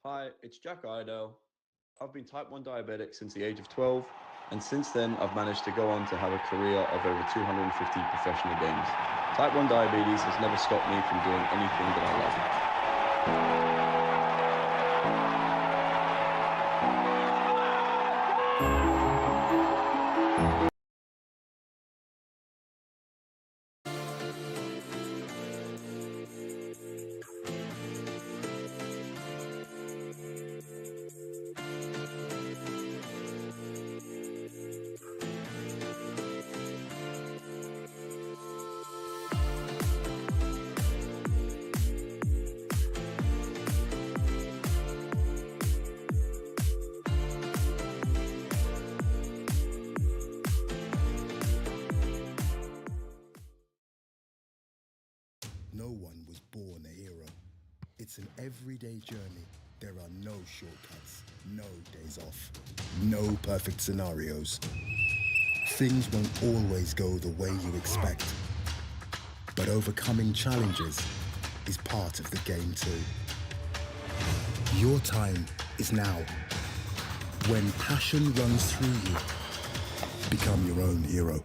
Hi, it's Jack Idell. I've been type 1 diabetic since the age of 12, and since then I've managed to go on to have a career of over 250 professional games. Type 1 diabetes has never stopped me from doing anything that I love. No one was born a hero. It's an everyday journey. There are no shortcuts, no days off, no perfect scenarios. Things won't always go the way you expect. But overcoming challenges is part of the game too. Your time is now. When passion runs through you, become your own hero.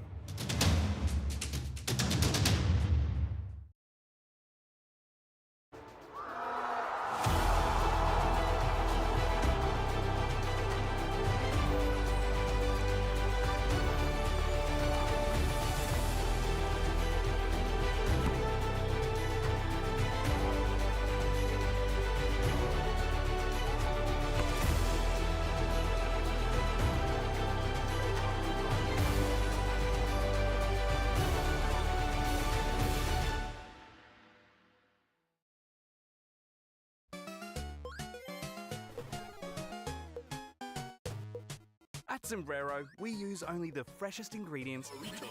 At Sombrero, we use only the freshest ingredients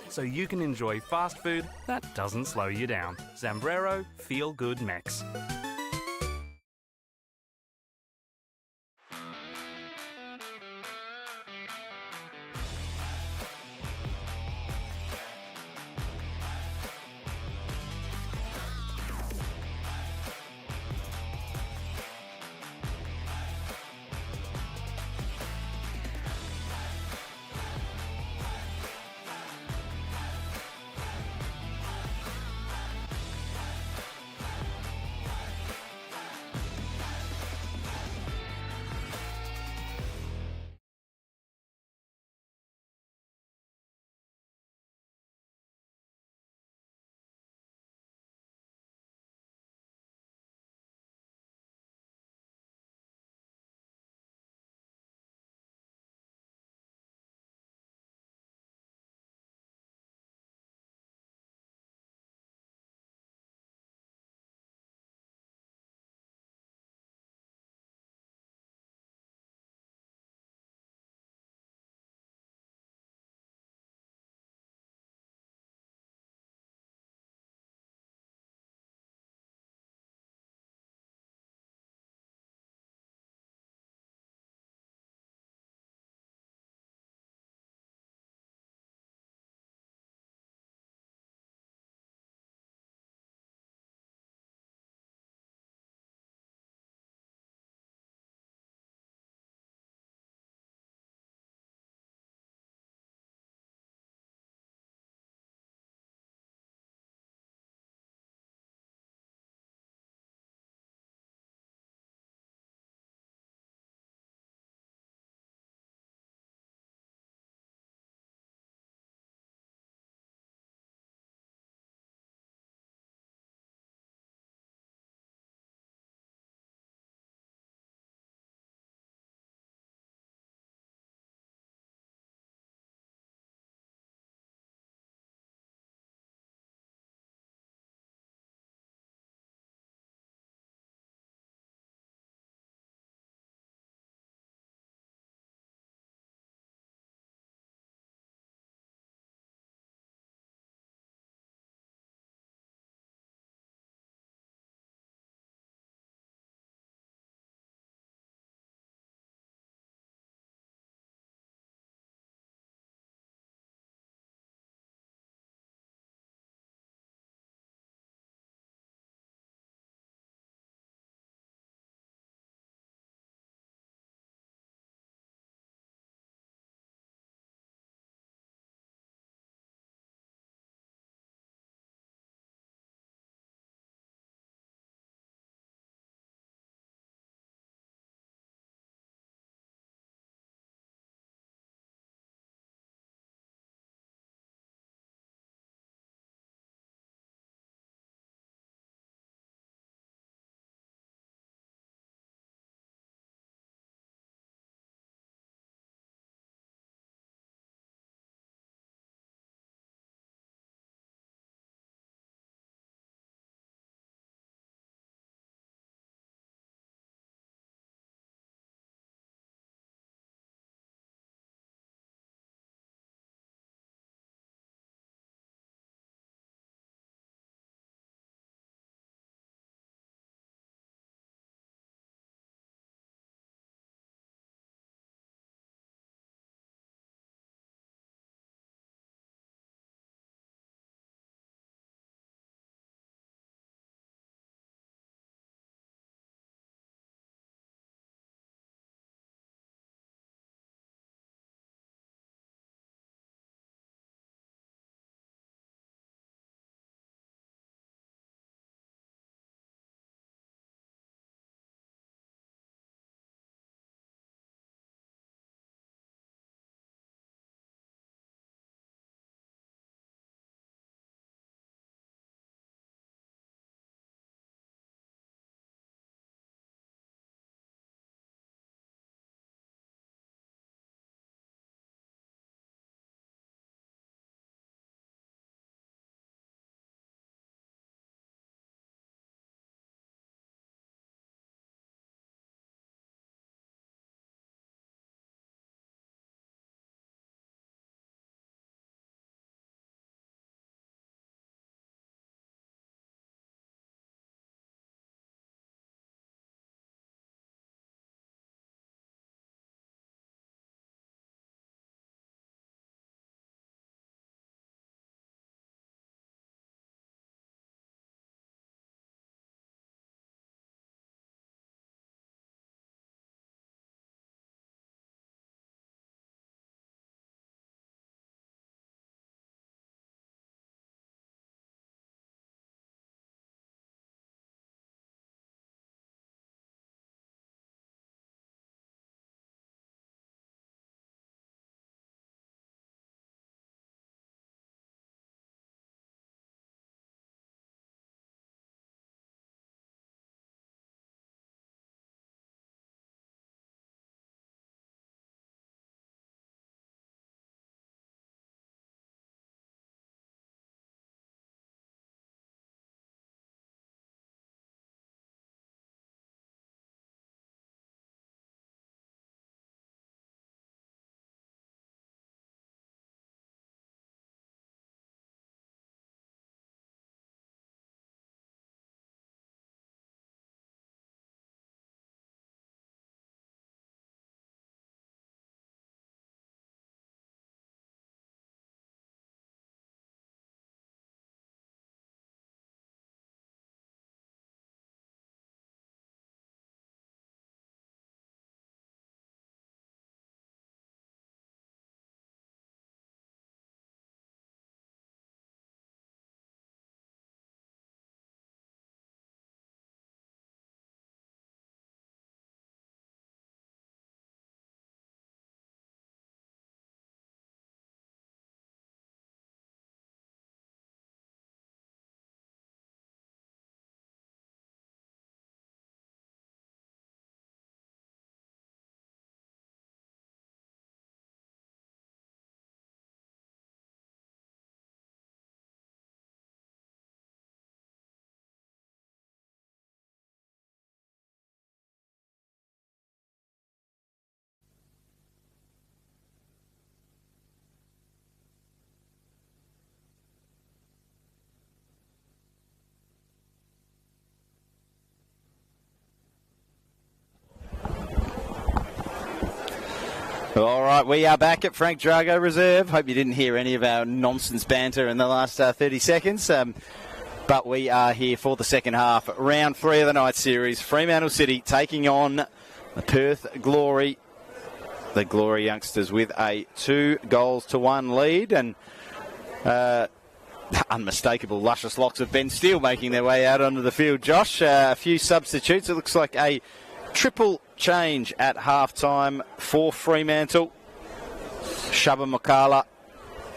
so you can enjoy fast food that doesn't slow you down. Sombrero Feel Good Mex. All right, we are back at Frank Drago Reserve. Hope you didn't hear any of our nonsense banter in the last 30 seconds. But we are here for the second half. Round 3 of the night series. Fremantle City taking on the Perth Glory. The Glory youngsters with a 2-1 lead. And unmistakable luscious locks of Ben Steele making their way out onto the field. Josh, a few substitutes. It looks like a triple change at half-time for Fremantle. Shubba Mokala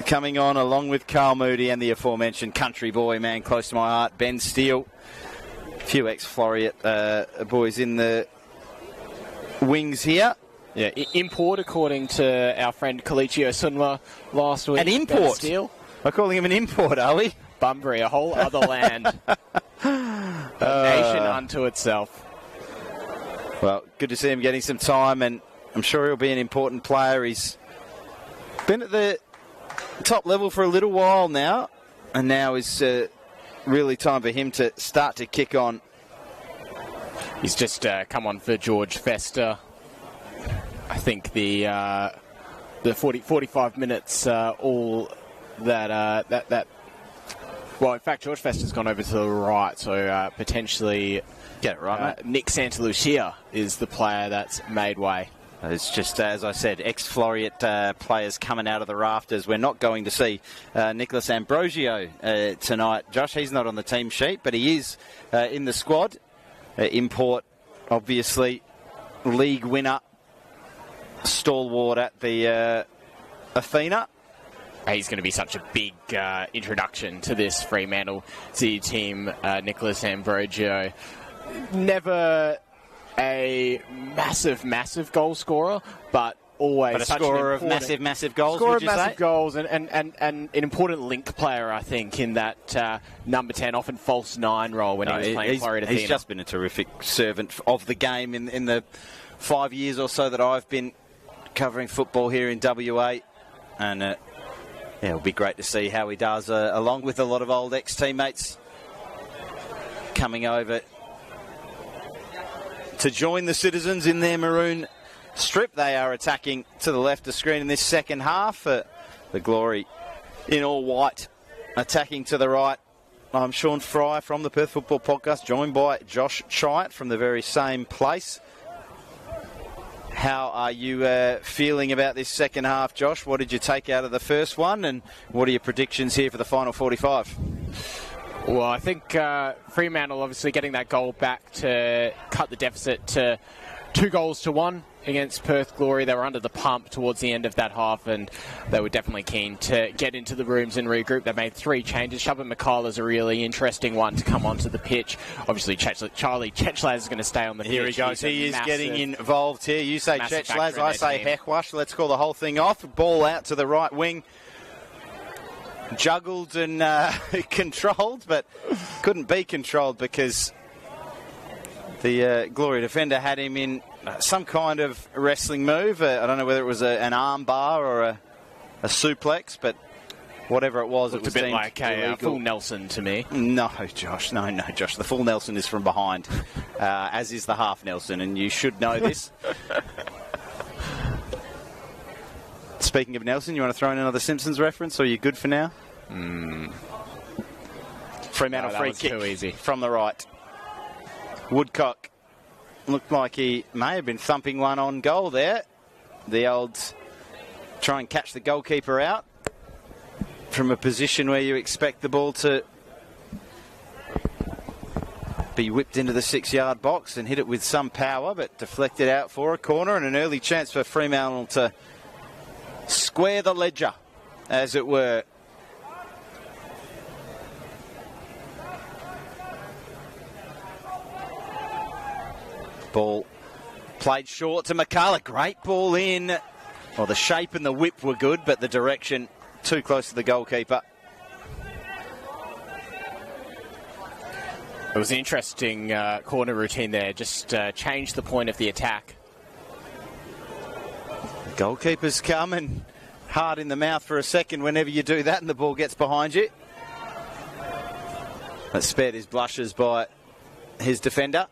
coming on along with Carl Moody and the aforementioned country boy, man close to my heart, Ben Steele. A few ex-Floriat boys in the wings here. Yeah, import according to our friend Colicchio Sunwa last week. An import? Ben Steele. We're calling him an import, are we? Bunbury, a whole other land. A nation unto itself. Well, good to see him getting some time, and I'm sure he'll be an important player. He's been at the top level for a little while now, and now is really time for him to start to kick on. He's just come on for George Fester. I think the 45 minutes, all that. Well, in fact, George Fester's gone over to the right, so potentially. Get it right, mate. Nick Santalucia is the player that's made way. It's just, as I said, ex-Floriat players coming out of the rafters. We're not going to see Nicholas Ambrosio tonight. Josh, he's not on the team sheet, but he is in the squad. Import, obviously, league winner, stalwart at the Athena. He's going to be such a big introduction to this Fremantle City team, Nicholas Ambrosio. Never a massive goal scorer, but always but a such scorer an of massive goals, scorer would you of massive say? goals and an important link player, I think, in that number 10, often false 9 role when he was playing Florida Athena. He's just been a terrific servant of the game in the 5 years or so that I've been covering football here in WA, and it'll be great to see how he does, along with a lot of old ex-teammates coming over to join the Citizens in their maroon strip. They are attacking to the left of screen in this second half. The Glory in all white attacking to the right. I'm Sean Fry from the Perth Football Podcast, joined by Josh Chiat from the very same place. How are you feeling about this second half, Josh? What did you take out of the first one, and what are your predictions here for the final 45? Well, I think Fremantle obviously getting that goal back to cut the deficit to 2-1 against Perth Glory. They were under the pump towards the end of that half, and they were definitely keen to get into the rooms and regroup. They made 3 changes. Shubba Mokala is a really interesting one to come onto the pitch. Obviously, Charlie Chechlaz is going to stay on the pitch. Here he goes. He is getting involved here. You say Chechlaz, I say Hechwash. Let's call the whole thing off. Ball out to the right wing. Juggled and controlled, but couldn't be controlled because the Glory defender had him in some kind of wrestling move. I don't know whether it was an arm bar or a suplex, but whatever it was, it was a bit like a full Nelson to me. No, Josh. No, Josh. The full Nelson is from behind, as is the half Nelson, and you should know this. Speaking of Nelson, you want to throw in another Simpsons reference, or are you good for now? Fremantle free kick too easy. From the right. Woodcock looked like he may have been thumping one on goal there. The old try and catch the goalkeeper out from a position where you expect the ball to be whipped into the 6-yard box and hit it with some power, but deflected out for a corner, and an early chance for Fremantle to square the ledger, as it were. Ball played short to Mokala. Great ball in. Well, the shape and the whip were good, but the direction too close to the goalkeeper. It was an interesting corner routine there. Just changed the point of the attack. Goalkeepers come and hard in the mouth for a second whenever you do that and the ball gets behind you. That spared his blushes by his defender.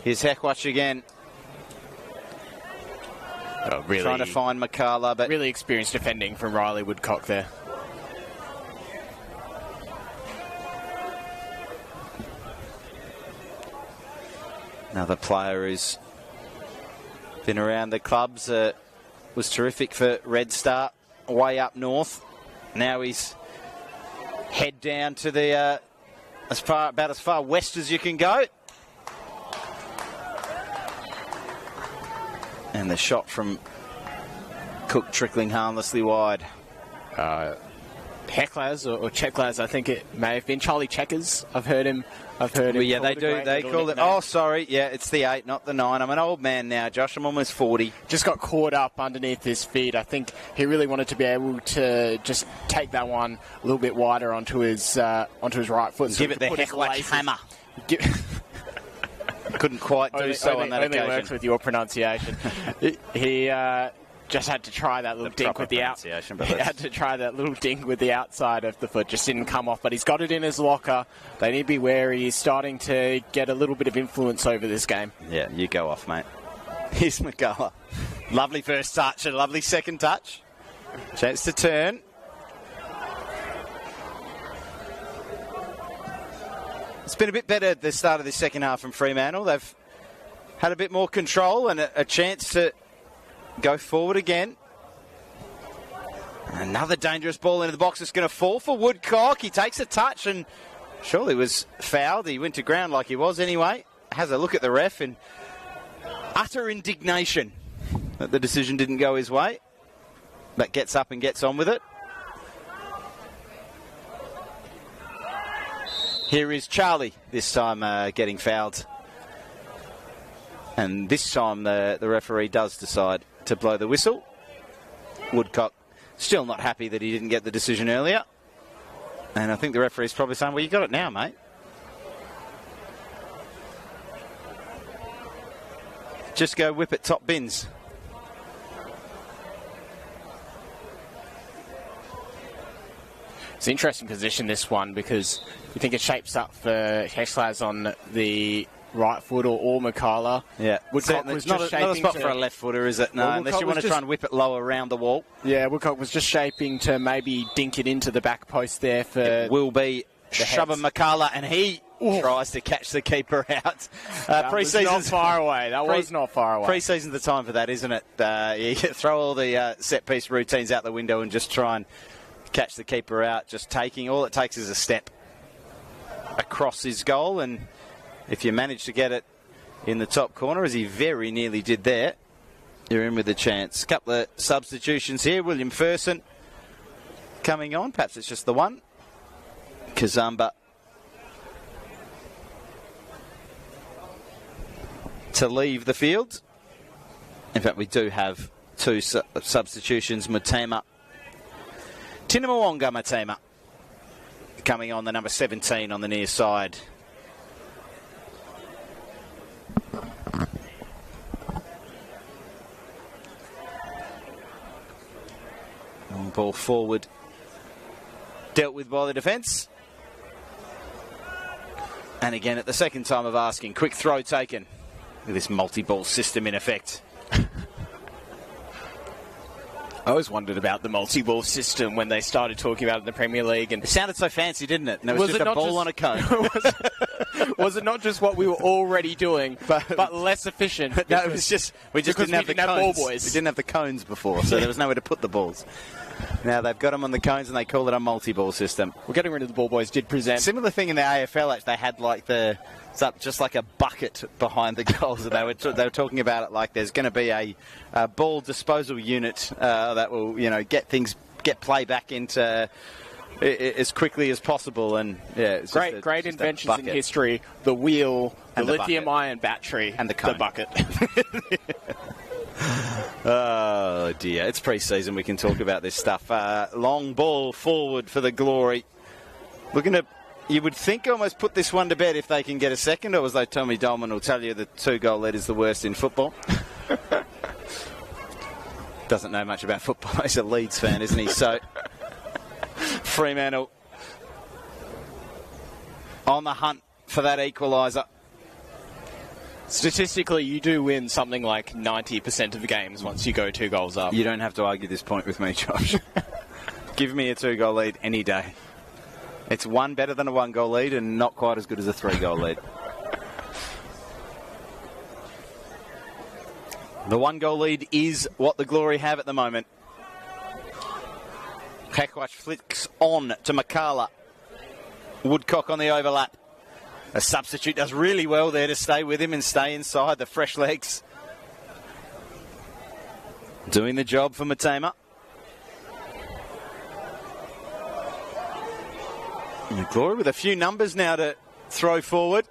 Here's Hechwash again. Really trying to find McCullough, but really experienced defending from Riley Woodcock there. another player who's been around the clubs, was terrific for Red Star, way up north. Now he's head down to the about as far west as you can go. And the shot from Cook trickling harmlessly wide. Hecklers or Checklers, I think it may have been. Charlie Checkers, I've heard him. Well, yeah, they called a do. great They little call it. nickname. Oh, sorry. Yeah, it's the 8, not the 9. I'm an old man now, Josh. I'm almost 40. Just got caught up underneath his feet. I think he really wanted to be able to just take that one a little bit wider onto his right foot. Give it the Heckler hammer. Couldn't quite do so on that only occasion. works with your pronunciation. He just had to try that little dink with the out. He had to try that little dink with the outside of the foot. Just didn't come off, but he's got it in his locker. They need to be wary. He's starting to get a little bit of influence over this game. Yeah, you go off, mate. Here's McCullough. Lovely first touch, a lovely second touch. Chance to turn. It's been a bit better at the start of the second half from Fremantle. They've had a bit more control and a chance to go forward again. Another dangerous ball into the box. It's going to fall for Woodcock. He takes a touch and surely was fouled. He went to ground like he was anyway. Has a look at the ref in utter indignation that the decision didn't go his way. But gets up and gets on with it. Here is Charlie, this time getting fouled. And this time the referee does decide to blow the whistle. Woodcock still not happy that he didn't get the decision earlier. And I think the referee's probably saying, well, you got it now, mate. Just go whip it top bins. It's an interesting position, this one, because you think it shapes up for Hecklers on the right foot or McCullough. Yeah, Woodcock was not just a shaping spot to, for a left footer, is it? No, Well, unless Woodcock you want was to try just- and whip it low around the wall. Yeah, Woodcock was just shaping to maybe dink it into the back post there for It will be Shubba heads. McCullough, and he tries to catch the keeper out. That was not far away. That was not far away. Pre-season's the time for that, isn't it? You throw all the set-piece routines out the window and just try and catch the keeper out. Just taking, all it takes is a step across his goal, and if you manage to get it in the top corner, as he very nearly did there, you're in with a chance. Couple of substitutions here. William Ferson coming on. Perhaps it's just the one. Kazumba to leave the field. In fact, we do have two substitutions. Tinamawonga Matema coming on, the number 17 on the near side. Long ball forward, dealt with by the defence. And again, at the second time of asking, quick throw taken with this multi-ball system in effect. I always wondered about the multi-ball system when they started talking about it in the Premier League. And It sounded so fancy, didn't it? And there was just a ball on a cone. was it not just what we were already doing, but less efficient? No, it was just we just because didn't have we the didn't have cones. ball boys. We didn't have the cones before, so there was nowhere to put the balls. Now they've got them on the cones and they call it a multi-ball system. We're getting rid of the ball boys. Did present Similar thing in the AFL. Actually, they had like just like a bucket behind the goals, and they were talking about it like there's going to be a ball disposal unit that will get play back into as quickly as possible. And yeah, it's great just a inventions in bucket. history: the wheel, And the the lithium-ion battery, And the cone. the bucket. Oh dear, it's pre-season. We can talk about this stuff. Long ball forward for the Glory. Looking to, you would think, almost put this one to bed if they can get a second, or as though Tommy Dolman will tell you the 2-goal lead is the worst in football. Doesn't know much about football. He's a Leeds fan, isn't he? So Fremantle on the hunt for that equaliser. Statistically, you do win something like 90% of the games once you go 2 goals up. You don't have to argue this point with me, Josh. Give me a 2-goal lead any day. It's one better than a 1-goal lead and not quite as good as a 3-goal lead. The 1-goal lead is what the Glory have at the moment. Hekwach flicks on to Makala. Woodcock on the overlap. A substitute does really well there to stay with him and stay inside. The fresh legs doing the job for Matema. And the Glory with a few numbers now to throw forward.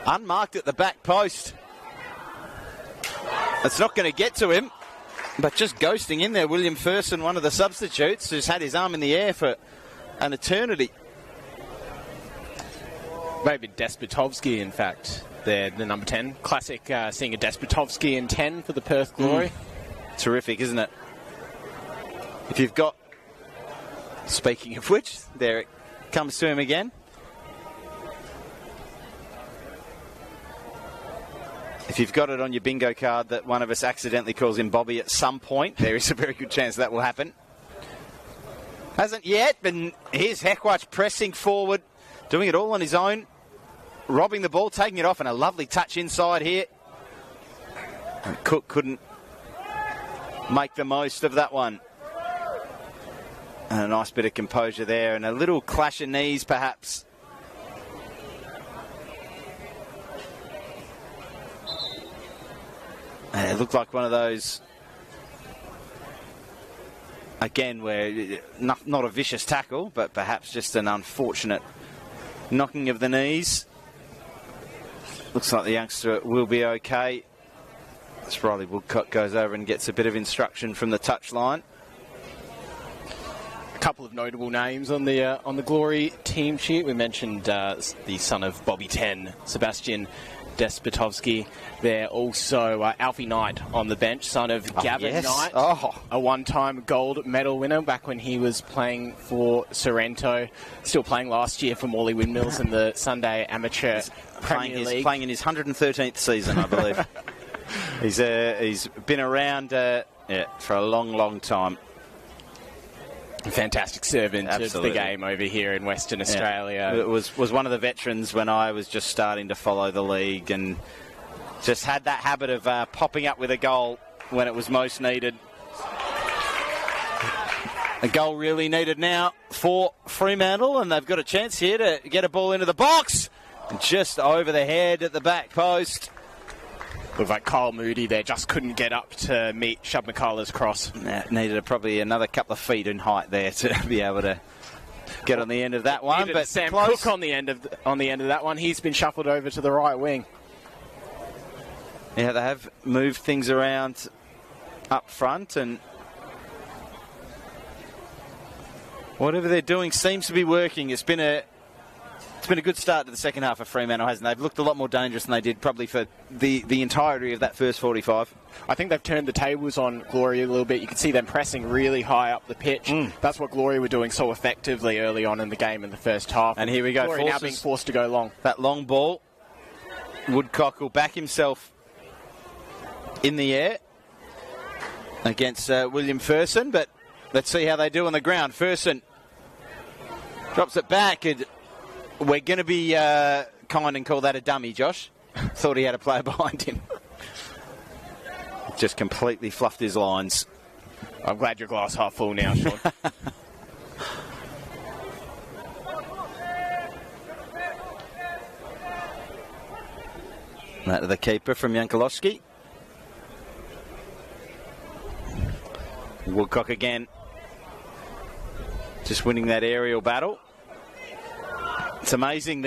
Unmarked at the back post. It's not going to get to him, but just ghosting in there. William Ferson, one of the substitutes, who's had his arm in the air for an eternity. Maybe Despotovsky, in fact, the number 10. Classic seeing a Despotovsky in 10 for the Perth Glory. Terrific, isn't it? If you've got... Speaking of which, there it comes to him again. If you've got it on your bingo card that one of us accidentally calls him Bobby at some point, there is a very good chance that will happen. Hasn't yet, but here's Hekwach pressing forward, doing it all on his own, robbing the ball, taking it off, and a lovely touch inside here. And Cook couldn't make the most of that one. And a nice bit of composure there, and a little clash of knees perhaps. And it looked like one of those, again, where not a vicious tackle, but perhaps just an unfortunate knocking of the knees. Looks like the youngster will be okay. As Riley Woodcock goes over and gets a bit of instruction from the touchline. A couple of notable names on the Glory team sheet. We mentioned the son of Bobby 10, Sebastian Despotovsky. There also Alfie Knight on the bench, son of Gavin Knight, a one-time gold medal winner back when he was playing for Sorrento, still playing last year for Morley Windmills in the Sunday Amateur Premier League. He's playing in his 113th season, I believe. He's been around for a long, long time. Fantastic servant of the game over here in Western Australia. It was one of the veterans when I was just starting to follow the league, and just had that habit of popping up with a goal when it was most needed. A goal really needed now for Fremantle, and they've got a chance here to get a ball into the box. Just over the head at the back post. Looked like Kyle Moody there, just couldn't get up to meet Shub McCullough's cross. Needed probably another couple of feet in height there to be able to get on the end of that one. But Sam close. Cook on the end of that one. He's been shuffled over to the right wing. Yeah, they have moved things around up front, and whatever they're doing seems to be working. It's been a good start to the second half of Fremantle, hasn't it? They've looked a lot more dangerous than they did probably for the entirety of that first 45. I think they've turned the tables on Glory a little bit. You can see them pressing really high up the pitch. That's what Glory were doing so effectively early on in the game in the first half. And here we go. Glory now being forced to go long. That long ball. Woodcock will back himself in the air against William Ferson, but let's see how they do on the ground. Ferson drops it back, and we're going to be kind and call that a dummy, Josh. Thought he had a player behind him. Just completely fluffed his lines. I'm glad you're glass half full now, Sean. That to the keeper from Jankulowski. Woodcock again. Just winning that aerial battle. It's amazing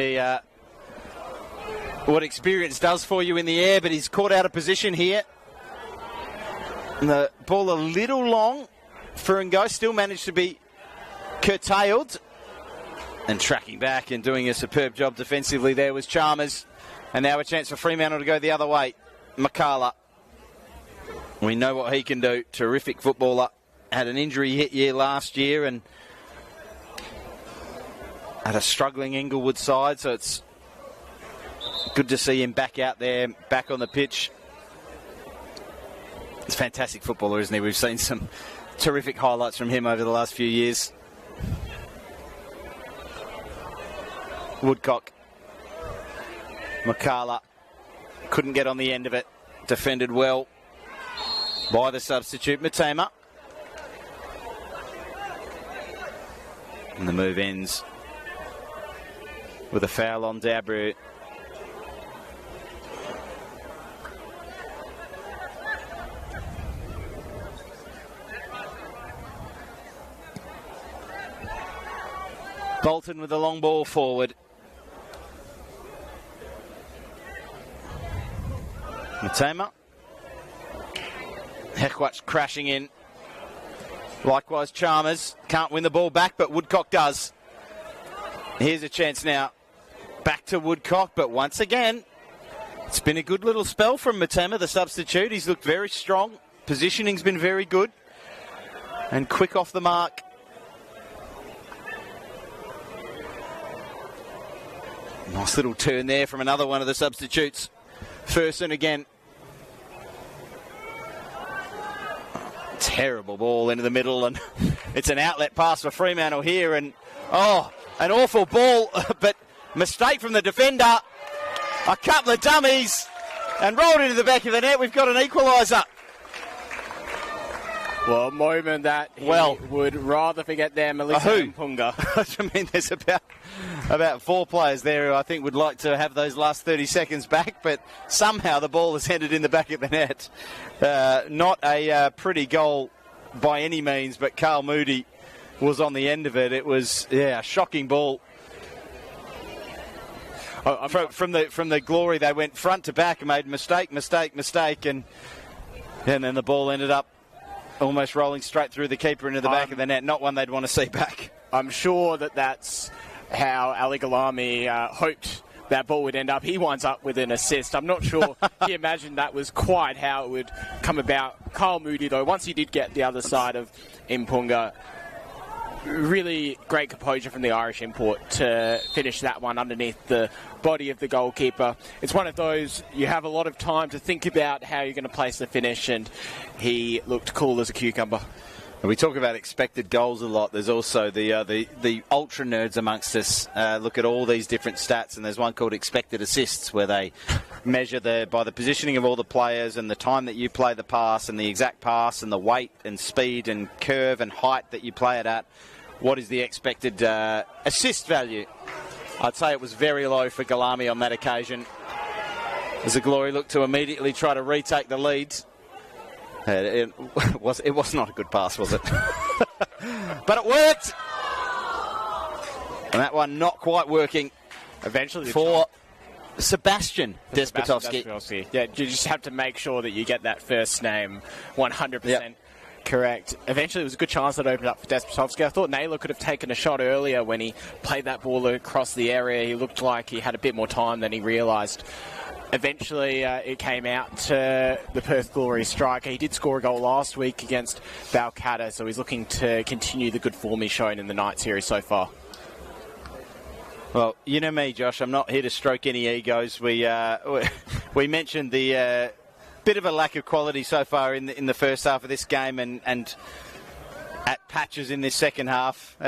what experience does for you in the air, but he's caught out of position here. And the ball a little long for Ngo, still managed to be curtailed. And tracking back and doing a superb job defensively there was Chalmers. And now a chance for Fremantle to go the other way. Makala. We know what he can do. Terrific footballer. Had an injury hit year last year and had a struggling Inglewood side, so it's Good to see him back out there, back on the pitch. He's a fantastic footballer, isn't he? We've seen some terrific highlights from him over the last few years. Woodcock. McCarla couldn't get on the end of it. Defended well by the substitute, Matema. And the move ends with a foul on Dabru. Bolton with the long ball forward. Matema. Heckwatch crashing in. Likewise, Chalmers can't win the ball back, but Woodcock does. Here's a chance now. Back to Woodcock, but once again, it's been a good little spell from Matema, the substitute. He's looked very strong. Positioning's been very good. And quick off the mark. Nice little turn there from another one of the substitutes. Ferson again. Terrible ball into the middle, and it's an outlet pass for Fremantle here, and an awful ball, but mistake from the defender. A couple of dummies, and rolled into the back of the net. We've got an equaliser. Well, a moment that he would rather forget there, Melissa Mpunga. I mean, there's about 4 players there who I think would like to have those last 30 seconds back, but somehow the ball has ended in the back of the net. Not a pretty goal by any means, but Carl Moody was on the end of it. It was, a shocking ball. From the glory, they went front to back and made mistake, and then the ball ended up almost rolling straight through the keeper into the back of the net. Not one they'd want to see back. I'm sure that's how Ali Galami hoped that ball would end up. He winds up with an assist. I'm not sure he imagined that was quite how it would come about. Kyle Moody, though, once he did get the other side of Mpunga, really great composure from the Irish import to finish that one underneath the body of the goalkeeper. It's one of those, you have a lot of time to think about how you're going to place the finish, and he looked cool as a cucumber. We talk about expected goals a lot. There's also the ultra nerds amongst us look at all these different stats, and there's one called expected assists, where they measure by the positioning of all the players and the time that you play the pass and the exact pass and the weight and speed and curve and height that you play it at. What is the expected assist value? I'd say it was very low for Galami on that occasion, as the Glory looked to immediately try to retake the lead. It was not a good pass, was it? But it worked! And that one not quite working Eventually for Sebastian Despotovsky. Yeah, you just have to make sure that you get that first name 100% correct. Eventually, it was a good chance that opened up for Despotovsky. I thought Naylor could have taken a shot earlier when he played that ball across the area. He looked like he had a bit more time than he realised. Eventually, it came out to the Perth Glory striker. He did score a goal last week against Balcatta, so he's looking to continue the good form he's shown in the night series so far. Well, you know me, Josh. I'm not here to stroke any egos. We mentioned the bit of a lack of quality so far in the first half of this game, and at patches in this second half.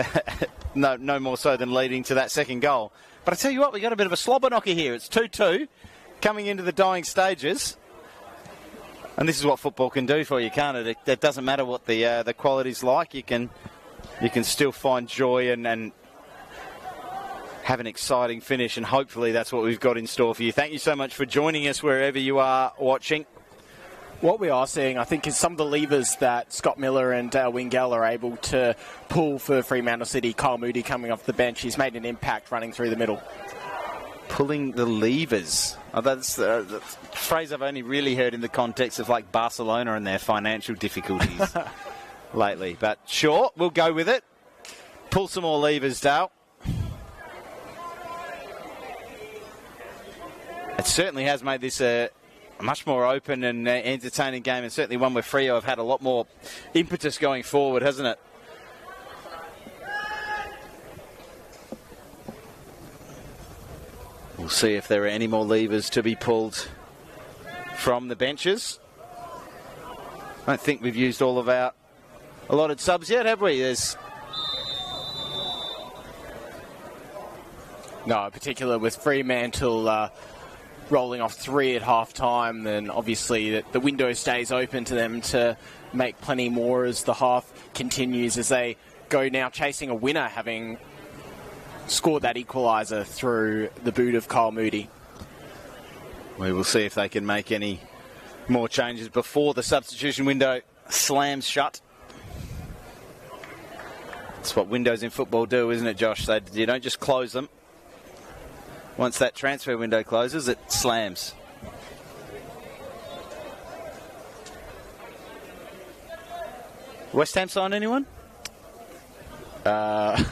no more so than leading to that second goal. But I tell you what, we got a bit of a slobber knocker here. It's 2-2. Coming into the dying stages, and this is what football can do for you, can't it? It doesn't matter what the quality's like. You can still find joy and have an exciting finish, and hopefully that's what we've got in store for you. Thank you so much for joining us wherever you are watching. What we are seeing, I think, is some of the levers that Scott Miller and Wingell are able to pull for Fremantle City. Kyle Moody coming off the bench, he's made an impact running through the middle. Pulling the levers. Oh, that's a phrase I've only really heard in the context of like Barcelona and their financial difficulties lately. But sure, we'll go with it. Pull some more levers, Dale. It certainly has made this a much more open and entertaining game, and certainly one where Freo have had a lot more impetus going forward, hasn't it? see if there are any more levers to be pulled from the benches. I don't think we've used all of our allotted subs yet, have we? No, in particular with Fremantle rolling off 3 at half-time, then obviously the window stays open to them to make plenty more as the half continues, as they go now chasing a winner, having scored that equaliser through the boot of Kyle Moody. We will see if they can make any more changes before the substitution window slams shut. That's what windows in football do, isn't it, Josh? You don't just close them. Once that transfer window closes, it slams. West Ham signed anyone? I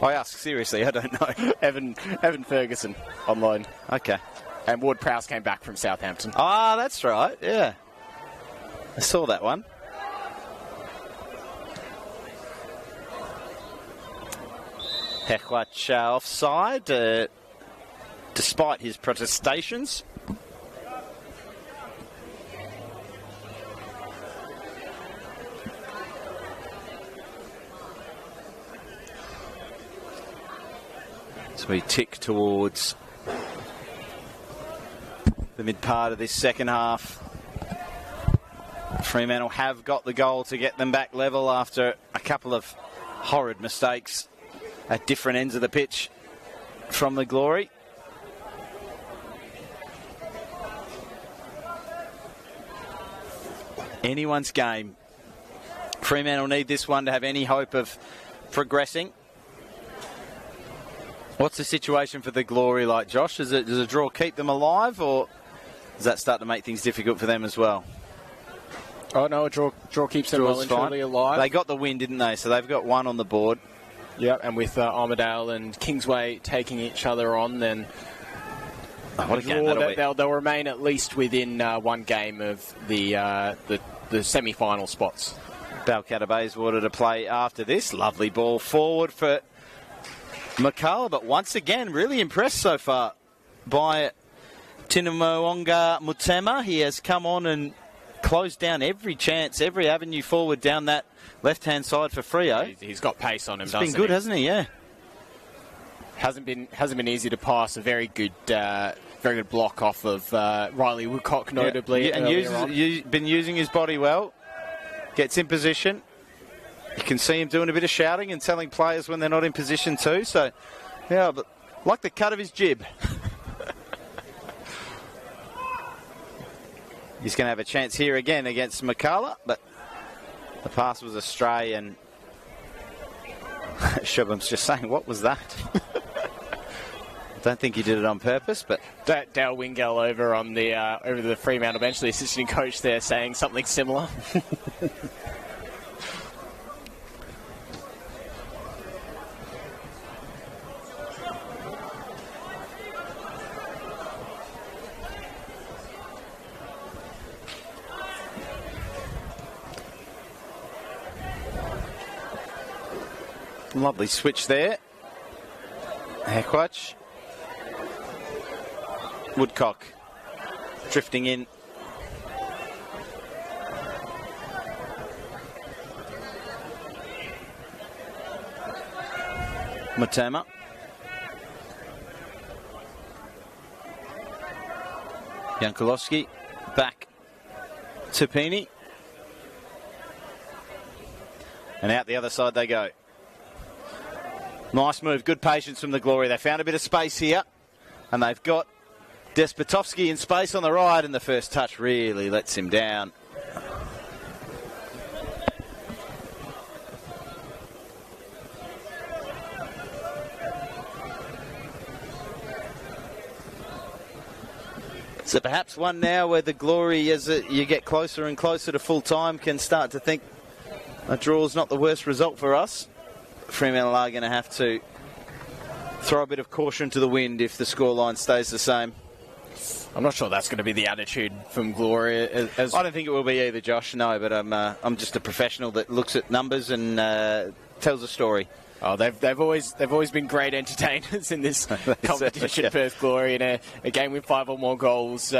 ask seriously, I don't know. Evan Ferguson on loan. Okay. And Ward Prowse came back from Southampton. Ah, that's right, yeah. I saw that one. Heckwatch offside, despite his protestations. So we tick towards the mid part of this second half. Fremantle have got the goal to get them back level after a couple of horrid mistakes at different ends of the pitch from the Glory. Anyone's game. Fremantle need this one to have any hope of progressing. What's the situation for the Glory like, Josh? Does a draw keep them alive, or does that start to make things difficult for them as well? Oh, no, a draw keeps them well and truly alive. They got the win, didn't they? So they've got one on the board. Yep, and with Armidale and Kingsway taking each other on, then what a game they'll remain at least within one game of the semi-final spots. Balcatta Bayswater to play after this. Lovely ball forward for McCullough, but once again, really impressed so far by Tinamoonga Mutema. He has come on and closed down every chance, every avenue forward down that left-hand side for Freo. He's got pace on him, It's been good, hasn't he? Yeah. Hasn't been easy to pass. A very good block off of Riley Woodcock, notably. Yeah, and been using his body well. Gets in position. You can see him doing a bit of shouting and telling players when they're not in position too. So, yeah, but like the cut of his jib. He's going to have a chance here again against McCullough, but the pass was astray, and Shubham's just saying, what was that? Don't think he did it on purpose, but Dale Wingell over on the Fremantle bench, the assistant coach there, saying something similar. Lovely switch there. Heckwatch. Woodcock drifting in. Mutema. Jankulowski back to Pini. And out the other side they go. Nice move, good patience from the Glory. They found a bit of space here, and they've got Despotovsky in space on the right, and the first touch really lets him down. So perhaps one now where the Glory, as you get closer and closer to full time, can start to think a draw's not the worst result for us. Fremantle are going to have to throw a bit of caution to the wind if the scoreline stays the same. I'm not sure that's going to be the attitude from Glory. I don't think it will be either, Josh. No, but I'm just a professional that looks at numbers and tells a story. Oh, they've always been great entertainers in this competition. Yeah. Perth Glory, in a game with 5 or more goals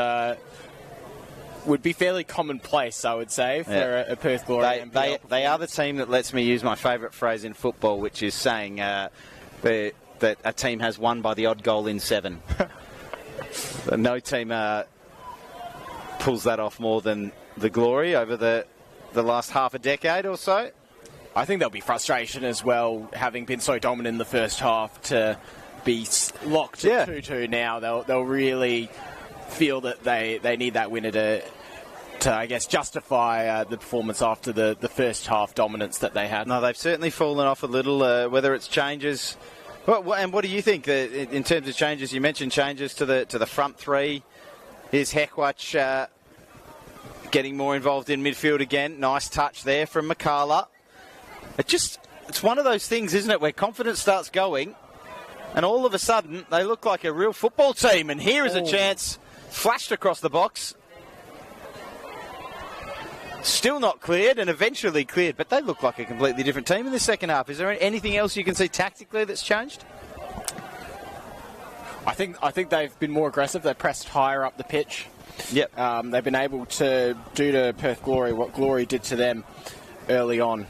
would be fairly commonplace, I would say, for a Perth Glory. They are the team that lets me use my favourite phrase in football, which is saying that a team has won by the odd goal in 7. No team pulls that off more than the Glory over the last half a decade or so. I think there'll be frustration as well, having been so dominant in the first half, to be locked at 2-2 now. They'll really feel that they need that winner to I guess, justify the performance after the first half dominance that they had. No, they've certainly fallen off a little, whether it's changes. And what do you think in terms of changes? You mentioned changes to the front three. Here's Heckwatch getting more involved in midfield again. Nice touch there from Makala. It's one of those things, isn't it, where confidence starts going and all of a sudden they look like a real football team. And here is a chance, flashed across the box. Still not cleared and eventually cleared, but they look like a completely different team in the second half. Is there anything else you can see tactically that's changed? I think they've been more aggressive. They pressed higher up the pitch. Yep. They've been able to do to Perth Glory what Glory did to them early on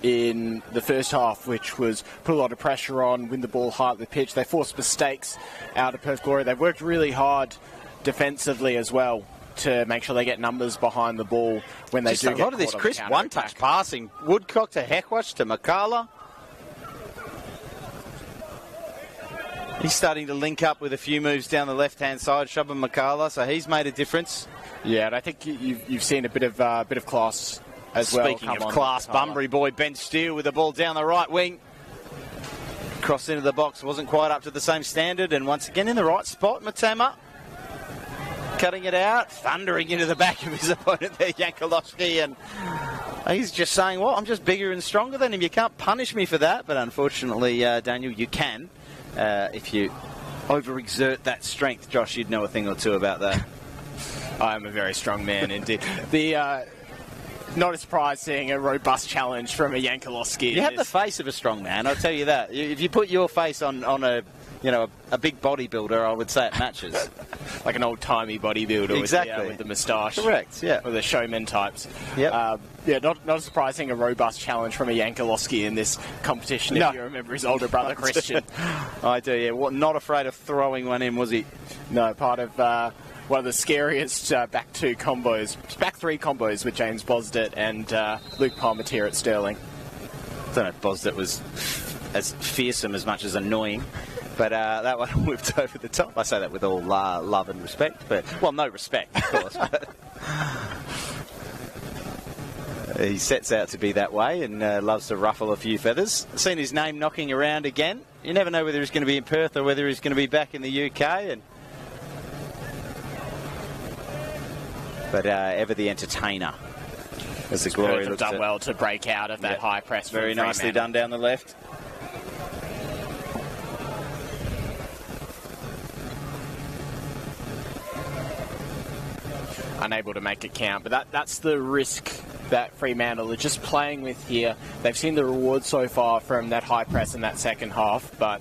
in the first half, which was put a lot of pressure on, win the ball high up the pitch. They forced mistakes out of Perth Glory. They've worked really hard defensively as well to make sure they get numbers behind the ball when they do. A lot of this crisp one-touch passing. Woodcock to Heckwatch to Makala. He's starting to link up with a few moves down the left-hand side, Shubham Makala, so he's made a difference. Yeah, and I think you've seen a bit of class as well. Speaking of class, Bunbury boy Ben Steele with the ball down the right wing. Cross into the box, wasn't quite up to the same standard, and once again in the right spot, Matema. Cutting it out, thundering into the back of his opponent there, Yankolowski, and he's just saying, well, I'm just bigger and stronger than him. You can't punish me for that, but unfortunately, Daniel, you can. If you overexert that strength. Josh, you'd know a thing or two about that. I am a very strong man indeed. Not a surprise seeing a robust challenge from a Yankolowski. You have the face of a strong man, I'll tell you that. If you put your face on a big bodybuilder, I would say it matches. Like an old-timey bodybuilder exactly. with the moustache. Correct, yeah. Or the showman types. Yep. Not surprising, a robust challenge from a Yankolowski in this competition, if you remember his older brother, Christian. I do, yeah. Not afraid of throwing one in, was he? No, part of one of the scariest back three combos with James Bosdet and Luke Palmatier at Stirling. I don't know if Bosdet was as fearsome as much as annoying. But that one whipped over the top. I say that with all love and respect. Well, no respect, of course. He sets out to be that way and loves to ruffle a few feathers. Seen his name knocking around again. You never know whether he's going to be in Perth or whether he's going to be back in the UK. But ever the entertainer. As the Glory have done well to break out of that high press. Very nicely done down the left. Unable to make it count, but that's the risk that Fremantle are just playing with here. They've seen the reward so far from that high press in that second half, but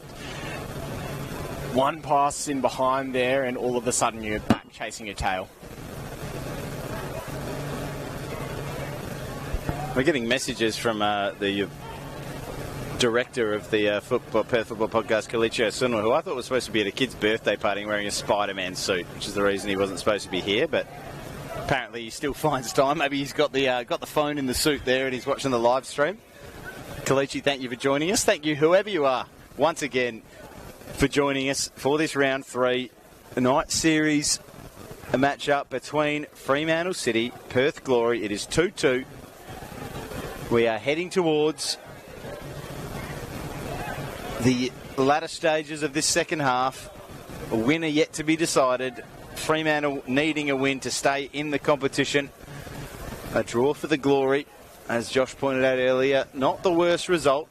one pass in behind there and all of a sudden you're back chasing your tail. We're getting messages from the director of the Perth Football Podcast, Kalichio Sunwa, who I thought was supposed to be at a kid's birthday party wearing a Spider-Man suit, which is the reason he wasn't supposed to be here, but apparently he still finds time. Maybe he's got the phone in the suit there and he's watching the live stream. Kalichi, thank you for joining us. Thank you, whoever you are, once again, for joining us for this round 3 night series, a match-up between Fremantle City, Perth Glory. It is 2-2. We are heading towards the latter stages of this second half. A winner yet to be decided. Fremantle needing a win to stay in the competition. A draw for the Glory, as Josh pointed out earlier. Not the worst result.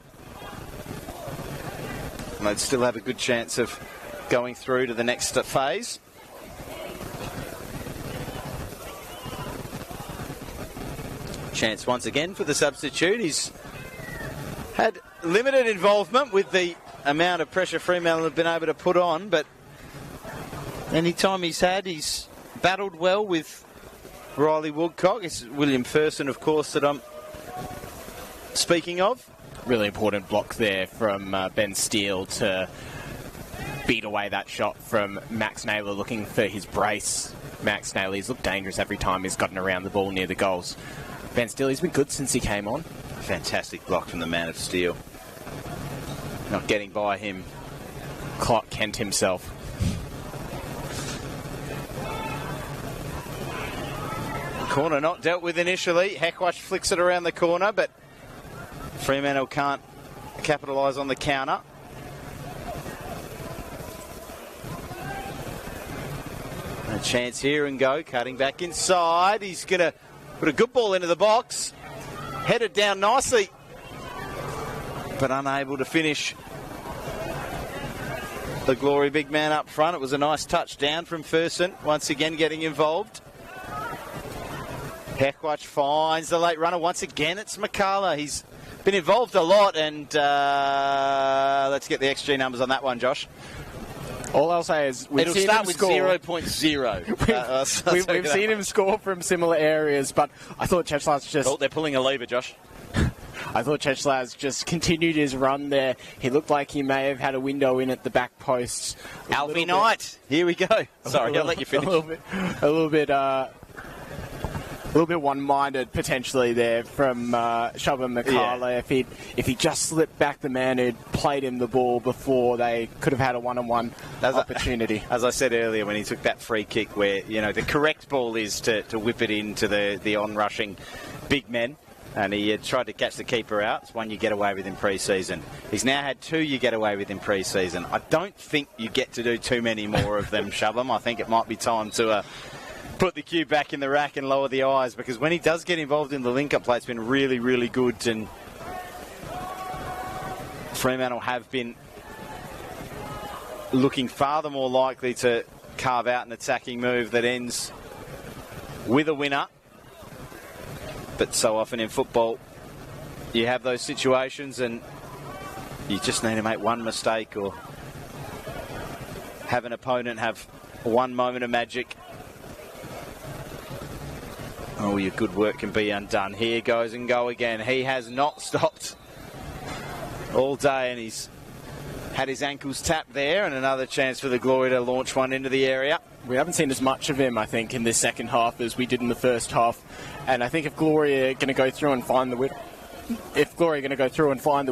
And they'd still have a good chance of going through to the next phase. Chance once again for the substitute. He's had limited involvement with the amount of pressure Fremantle have been able to put on, but any time he's had, he's battled well with Riley Woodcock. It's William Ferson, of course, that I'm speaking of. Really important block there from Ben Steele to beat away that shot from Max Naylor looking for his brace. Max Naylor, he's looked dangerous every time he's gotten around the ball near the goals. Ben Steele, he's been good since he came on. Fantastic block from the man of steel. Not getting by him, Clark Kent himself. Corner not dealt with initially. Heckwash flicks it around the corner, but Fremantle can't capitalise on the counter. A chance here and go, cutting back inside. He's going to put a good ball into the box. Headed down nicely, but unable to finish. The Glory big man up front. It was a nice touchdown from Ferson, once again getting involved. Hekwatch finds the late runner. Once again, it's McCullough. He's been involved a lot, and let's get the XG numbers on that one, Josh. All I'll say is it'll start with 0.0. We've seen him score from similar areas, but I thought Chechlaz just... Oh, they're pulling a lever, Josh. I thought Chechlaz just continued his run there. He looked like he may have had a window in at the back post. Alfie Knight. Here we go. Sorry, I'll let you finish. A little bit one-minded potentially there from Shubham McCarley. Yeah. If he just slipped back the man who'd played him the ball before, they could have had a one-on-one opportunity. As I said earlier, when he took that free kick, where the correct ball is to whip it into the on-rushing big men, and he had tried to catch the keeper out. It's one you get away with in pre-season. He's now had two you get away with in pre-season. I don't think you get to do too many more of them, Shubham. I think it might be time to put the cue back in the rack and lower the eyes, because when he does get involved in the link-up play, it's been really, really good. And Fremantle have been looking far the more likely to carve out an attacking move that ends with a winner. But so often in football, you have those situations and you just need to make one mistake or have an opponent have one moment of magic. Oh, your good work can be undone. Here goes and go again. He has not stopped all day, and he's had his ankles tapped there, and another chance for the Glory to launch one into the area. We haven't seen as much of him, I think, in this second half as we did in the first half. And I think if Glory are going to go through and find the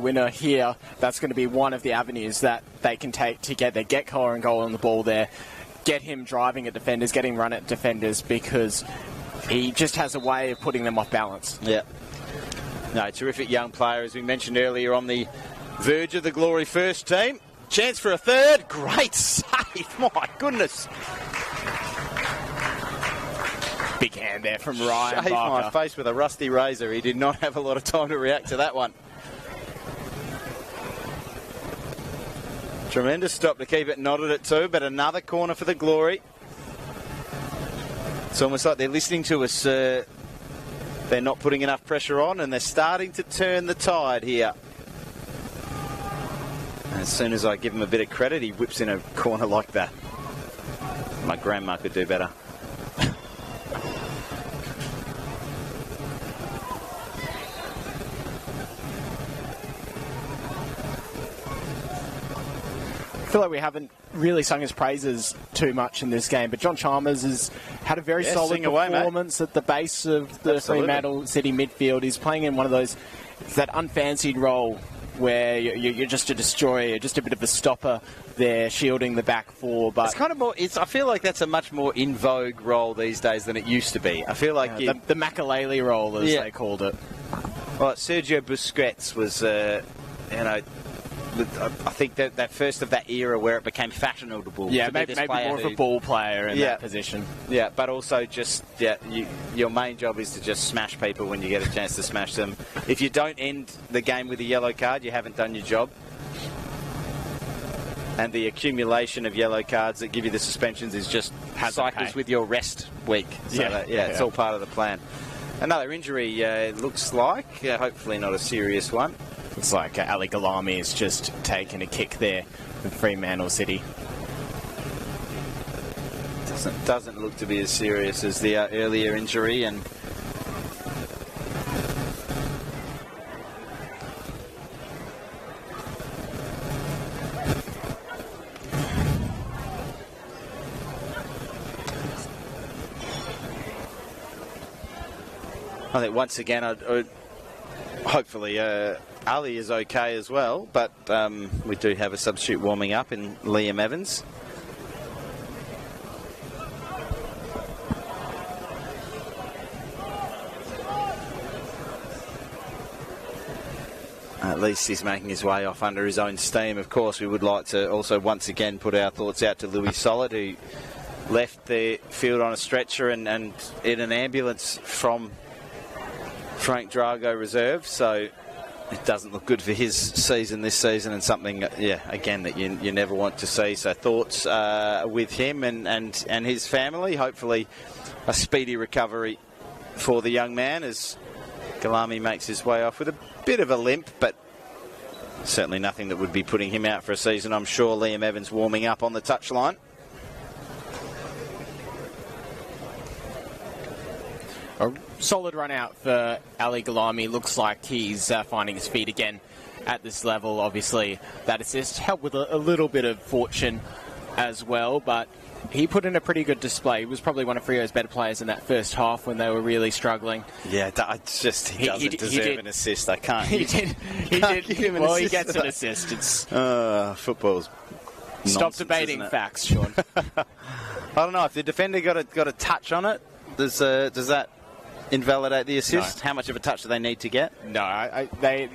winner, here, that's going to be one of the avenues that they can take to get Collar and goal on the ball there, get him driving at defenders, getting run at defenders, because he just has a way of putting them off balance. Yeah. No, terrific young player, as we mentioned earlier, on the verge of the Glory first team. Chance for a third. Great save. My goodness. Big hand there from Ryan Shaved Barker. my face with a rusty razor. He did not have a lot of time to react to that one. Tremendous stop to keep it knotted at 2, but another corner for the Glory. It's almost like they're listening to us. They're not putting enough pressure on, and they're starting to turn the tide here. And as soon as I give him a bit of credit, he whips in a corner like that. My grandma could do better. I feel like we haven't really sung his praises too much in this game, but John Chalmers has had a very solid performance at the base of the Fremantle City midfield. He's playing in one of those, that unfancied role where you're just a destroyer, just a bit of a stopper there, shielding the back four. But it's kind of more. I feel like that's a much more in vogue role these days than it used to be. I feel like the Makalele role, as they called it. Well, Sergio Busquets was, I think that first of that era where it became fashionable. Yeah, maybe more of a ball player in that position. Yeah, but also just your main job is to just smash people when you get a chance to smash them. If you don't end the game with a yellow card, you haven't done your job. And the accumulation of yellow cards that give you the suspensions is just cycles with your rest week. So it's all part of the plan. Another injury, it looks like, hopefully not a serious one. Looks like Ali Galami has just taken a kick there with Fremantle City. Doesn't look to be as serious as the earlier injury, and I think once again, hopefully Ali is okay as well, but we do have a substitute warming up in Liam Evans. At least he's making his way off under his own steam. Of course, we would like to also once again put our thoughts out to Louis Solid, who left the field on a stretcher and in an ambulance from Frank Drago reserve. So it doesn't look good for his season this season, and something, again, that you never want to see. So thoughts with him and his family. Hopefully a speedy recovery for the young man as Galami makes his way off with a bit of a limp, but certainly nothing that would be putting him out for a season. I'm sure Liam Evans warming up on the touchline. A solid run out for Ali Galami. Looks like he's finding his feet again at this level. Obviously, that assist helped with a little bit of fortune as well, but he put in a pretty good display. He was probably one of Freo's better players in that first half when they were really struggling. Yeah, he doesn't deserve an assist. I can't. He did. Give him an assist. He gets an assist. It's football's stop debating facts, Sean. I don't know if the defender got a touch on it. Does that invalidate the assist? No. How much of a touch do they need to get? No, they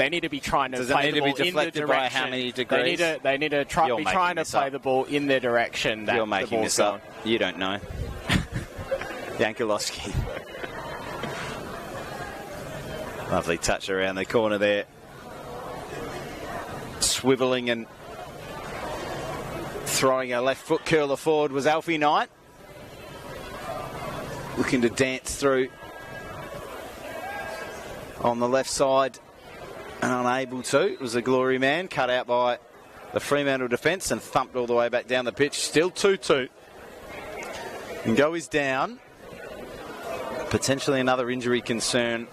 need to be trying to Does play it need the ball to be deflected in the by direction. how many degrees? They need to be trying to play the ball in the direction that You're making the ball's this going. up. You don't know. Yankulowski. Lovely touch around the corner there. Swivelling and throwing a left foot curler forward was Alfie Knight. Looking to dance through on the left side and unable to. It was a glory man cut out by the Fremantle defence and thumped all the way back down the pitch. Still 2-2. And Go is down. Potentially another injury concern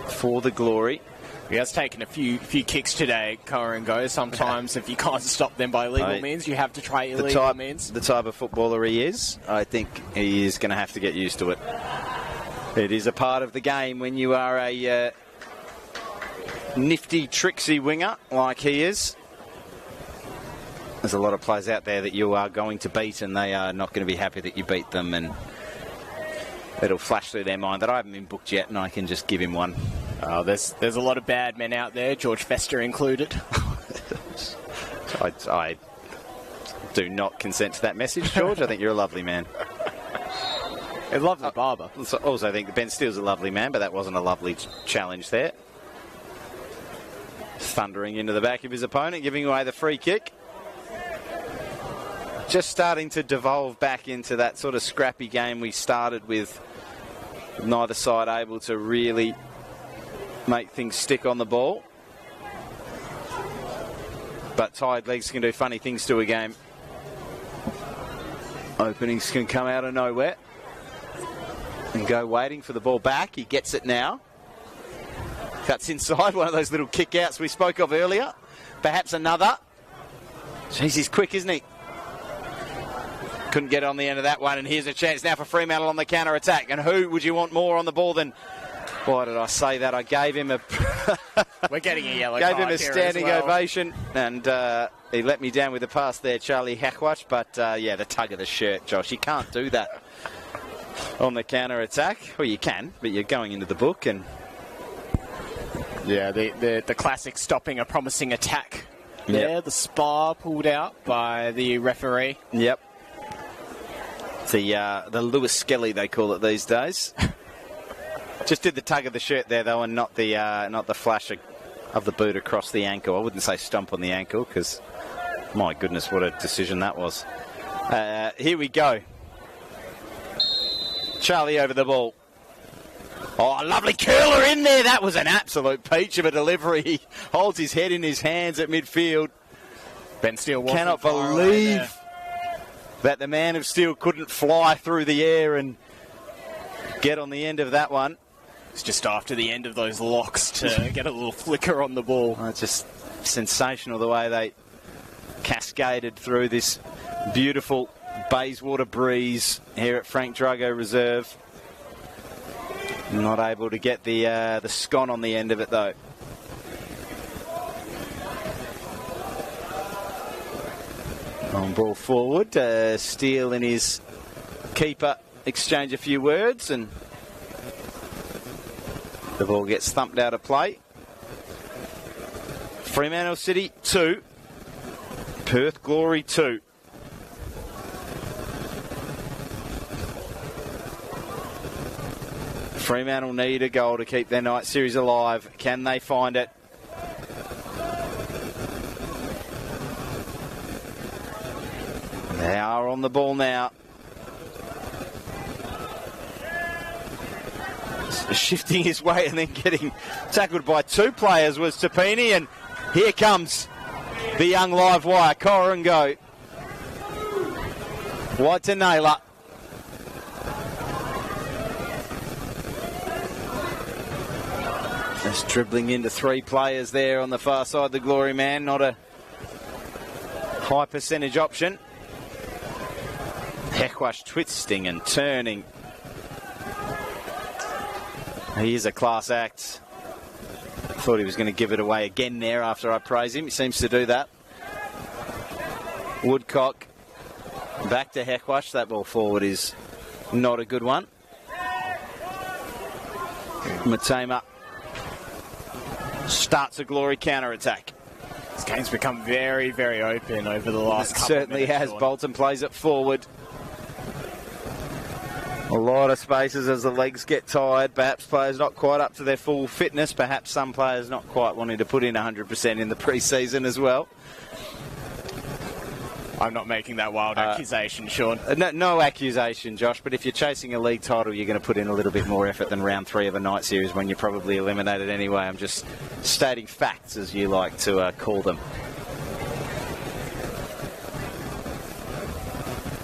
for the Glory. He has taken a few kicks today, Go. Sometimes if you can't stop them by legal means, you have to try illegal means. The type of footballer he is, I think he is going to have to get used to it. It is a part of the game when you are a nifty, tricksy winger like he is. There's a lot of players out there that you are going to beat, and they are not going to be happy that you beat them, and it'll flash through their mind that I haven't been booked yet and I can just give him one. Oh, there's a lot of bad men out there, George Fester included. I do not consent to that message, George. I think you're a lovely man. A lovely barber. Also, I think Ben Steele's a lovely man, but that wasn't a lovely challenge there. Thundering into the back of his opponent, giving away the free kick. Just starting to devolve back into that sort of scrappy game we started with. Neither side able to really make things stick on the ball. But tired legs can do funny things to a game. Openings can come out of nowhere. And Go waiting for the ball back. He gets it now. Cuts inside, one of those little kick-outs we spoke of earlier. Perhaps another. Jeez, he's quick, isn't he? Couldn't get on the end of that one, and here's a chance now for Fremantle on the counter-attack. And who would you want more on the ball than... Why did I say that? I gave him a... We're getting a yellow gave card him a here standing as well. ovation, and he let me down with the pass there, Charlie Hackwatch. But, the tug of the shirt, Josh. You can't do that on the counter-attack. Well, you can, but you're going into the book, and... Yeah, the classic stopping a promising attack there. Yep. The spar pulled out by the referee. Yep. The Lewis Skelly, they call it these days. Just did the tug of the shirt there, though, and not the flash of the boot across the ankle. I wouldn't say stomp on the ankle, because, my goodness, what a decision that was. Here we go. Charlie over the ball. Oh, a lovely curler in there. That was an absolute peach of a delivery. He holds his head in his hands at midfield. Ben Steele cannot believe that the man of steel couldn't fly through the air and get on the end of that one. It's just after the end of those locks to get a little flicker on the ball. Oh, it's just sensational the way they cascaded through this beautiful Bayswater breeze here at Frank Drago Reserve. Not able to get the scone on the end of it though. On ball forward, Steele and his keeper exchange a few words and the ball gets thumped out of play. Fremantle City 2, Perth Glory 2. Fremantle need a goal to keep their night series alive. Can they find it? They are on the ball now. Shifting his way and then getting tackled by two players was Tapini, and here comes the young live wire. Corango. Wide to Naylor. Just dribbling into three players there on the far side, the Glory man. Not a high percentage option. Hekwash twisting and turning. He is a class act. Thought he was going to give it away again there after I praise him. He seems to do that. Woodcock back to Hekwash. That ball forward is not a good one. Matema starts a Glory counter-attack. This game's become very, very open over the last couple of minutes. Certainly has. Bolton plays it forward. A lot of spaces as the legs get tired. Perhaps players not quite up to their full fitness. Perhaps some players not quite wanting to put in 100% in the pre-season as well. I'm not making that wild accusation, Sean. No accusation, Josh, but if you're chasing a league title, you're going to put in a little bit more effort than round 3 of a night series when you're probably eliminated anyway. I'm just stating facts, as you like to call them.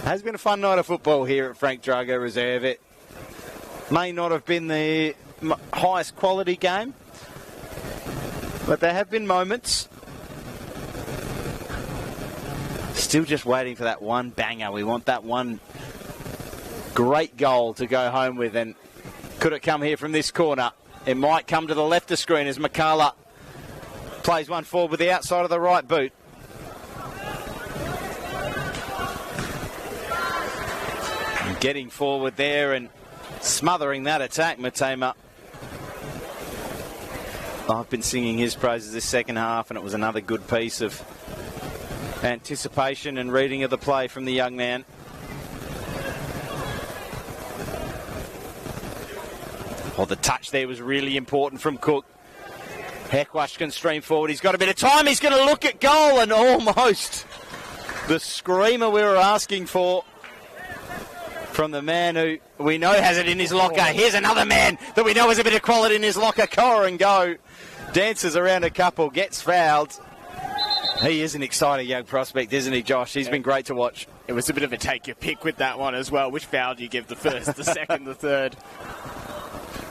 Has been a fun night of football here at Frank Drago Reserve. It may not have been the highest quality game, but there have been moments. Still just waiting for that one banger. We want that one great goal to go home with, and could it come here from this corner? It might come to the left of screen as McCullough plays one forward with the outside of the right boot. Getting forward there and smothering that attack, Matema. I've been singing his praises this second half, and it was another good piece of anticipation and reading of the play from the young man. Well, the touch there was really important from Cook. Hekwash can stream forward. He's got a bit of time. He's going to look at goal, and almost the screamer we were asking for from the man who we know has it in his locker. Here's another man that we know has a bit of quality in his locker. Corango dances around a couple, gets fouled. He is an exciting young prospect, isn't he, Josh? He's been great to watch. It was a bit of a take your pick with that one as well. Which foul do you give the first, the second, the third?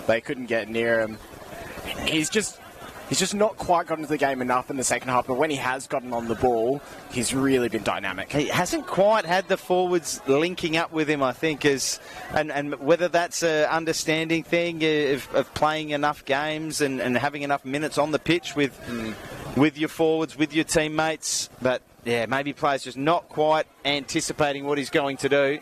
They couldn't get near him. He's just not quite gotten into the game enough in the second half, but when he has gotten on the ball, he's really been dynamic. He hasn't quite had the forwards linking up with him, I think, and whether that's an understanding thing of playing enough games and having enough minutes on the pitch with your forwards, with your teammates. But, yeah, maybe players just not quite anticipating what he's going to do.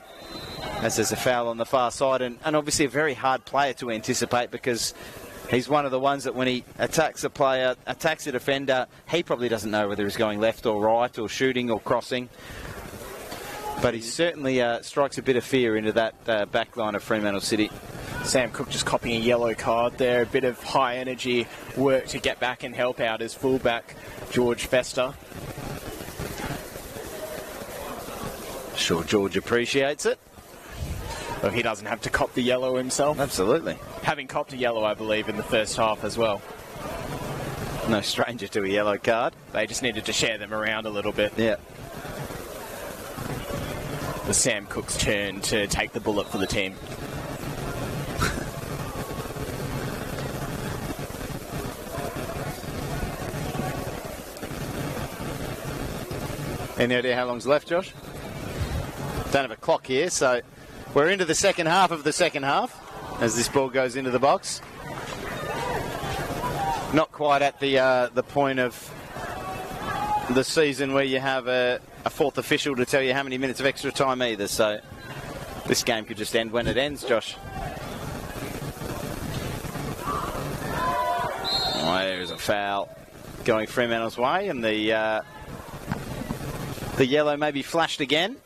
As there's a foul on the far side, and obviously a very hard player to anticipate, because he's one of the ones that when he attacks a player, attacks a defender, he probably doesn't know whether he's going left or right or shooting or crossing. But he certainly strikes a bit of fear into that back line of Fremantle City. Sam Cook just copying a yellow card there. A bit of high energy work to get back and help out his fullback, George Fester. Sure, George appreciates it. so he doesn't have to cop the yellow himself. Absolutely. Having copped a yellow, I believe, in the first half as well. No stranger to a yellow card. They just needed to share them around a little bit. Yeah. It was Sam Cook's turn to take the bullet for the team. Any idea how long's left, Josh? Don't have a clock here, so we're into the second half of the second half as this ball goes into the box. Not quite at the point of the season where you have a fourth official to tell you how many minutes of extra time either, so this game could just end when it ends, Josh. Oh, there's a foul going Fremantle's way, and the yellow may be flashed again.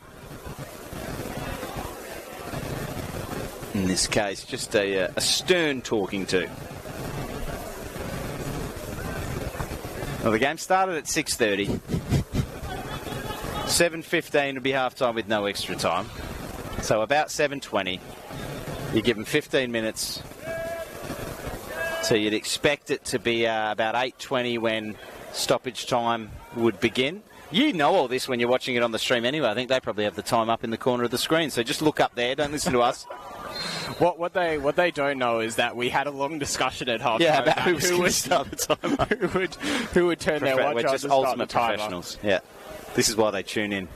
In this case, just a stern talking to. Well, the game started at 6:30. 7:15 would be half-time with no extra time. So about 7:20. You give them 15 minutes. So you'd expect it to be about 8:20 when stoppage time would begin. You know all this when you're watching it on the stream anyway. I think they probably have the time up in the corner of the screen. So just look up there. Don't listen to us. What they don't know is that we had a long discussion at half time about who would start the timer. who would turn their watch We're on just to start ultimate the timer. professionals. Yeah, this is why they tune in.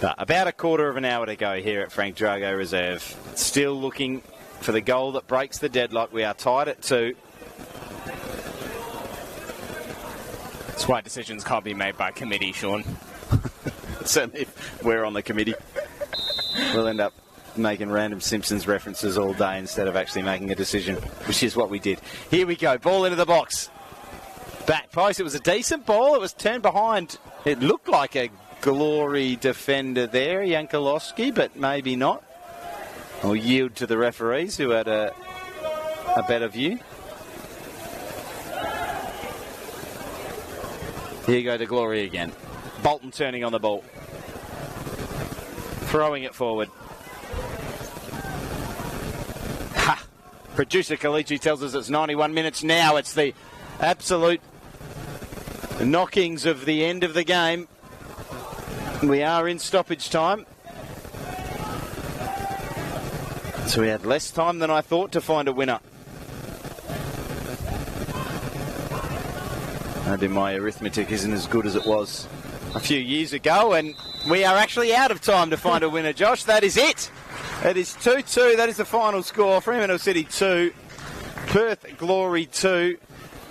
But about a quarter of an hour to go here at Frank Drago Reserve. Still looking for the goal that breaks the deadlock. We are tied at 2. That's why decisions can't be made by committee, Sean. Certainly if we're on the committee. We'll end up making random Simpsons references all day instead of actually making a decision, which is what we did. Here we go. Ball into the box. Back post. It was a decent ball. It was turned behind. It looked like a glory defender there, Jankulowski, but maybe not. We'll yield to the referees who had a better view. Here you go to Glory again. Bolton turning on the ball. Throwing it forward. Ha! Producer Kalichi tells us it's 91 minutes now. It's the absolute knockings of the end of the game. We are in stoppage time. So we had less time than I thought to find a winner. Maybe my arithmetic isn't as good as it was a few years ago, and we are actually out of time to find a winner, Josh. That is it. It is 2-2. That is the final score. Fremantle City 2, Perth Glory 2.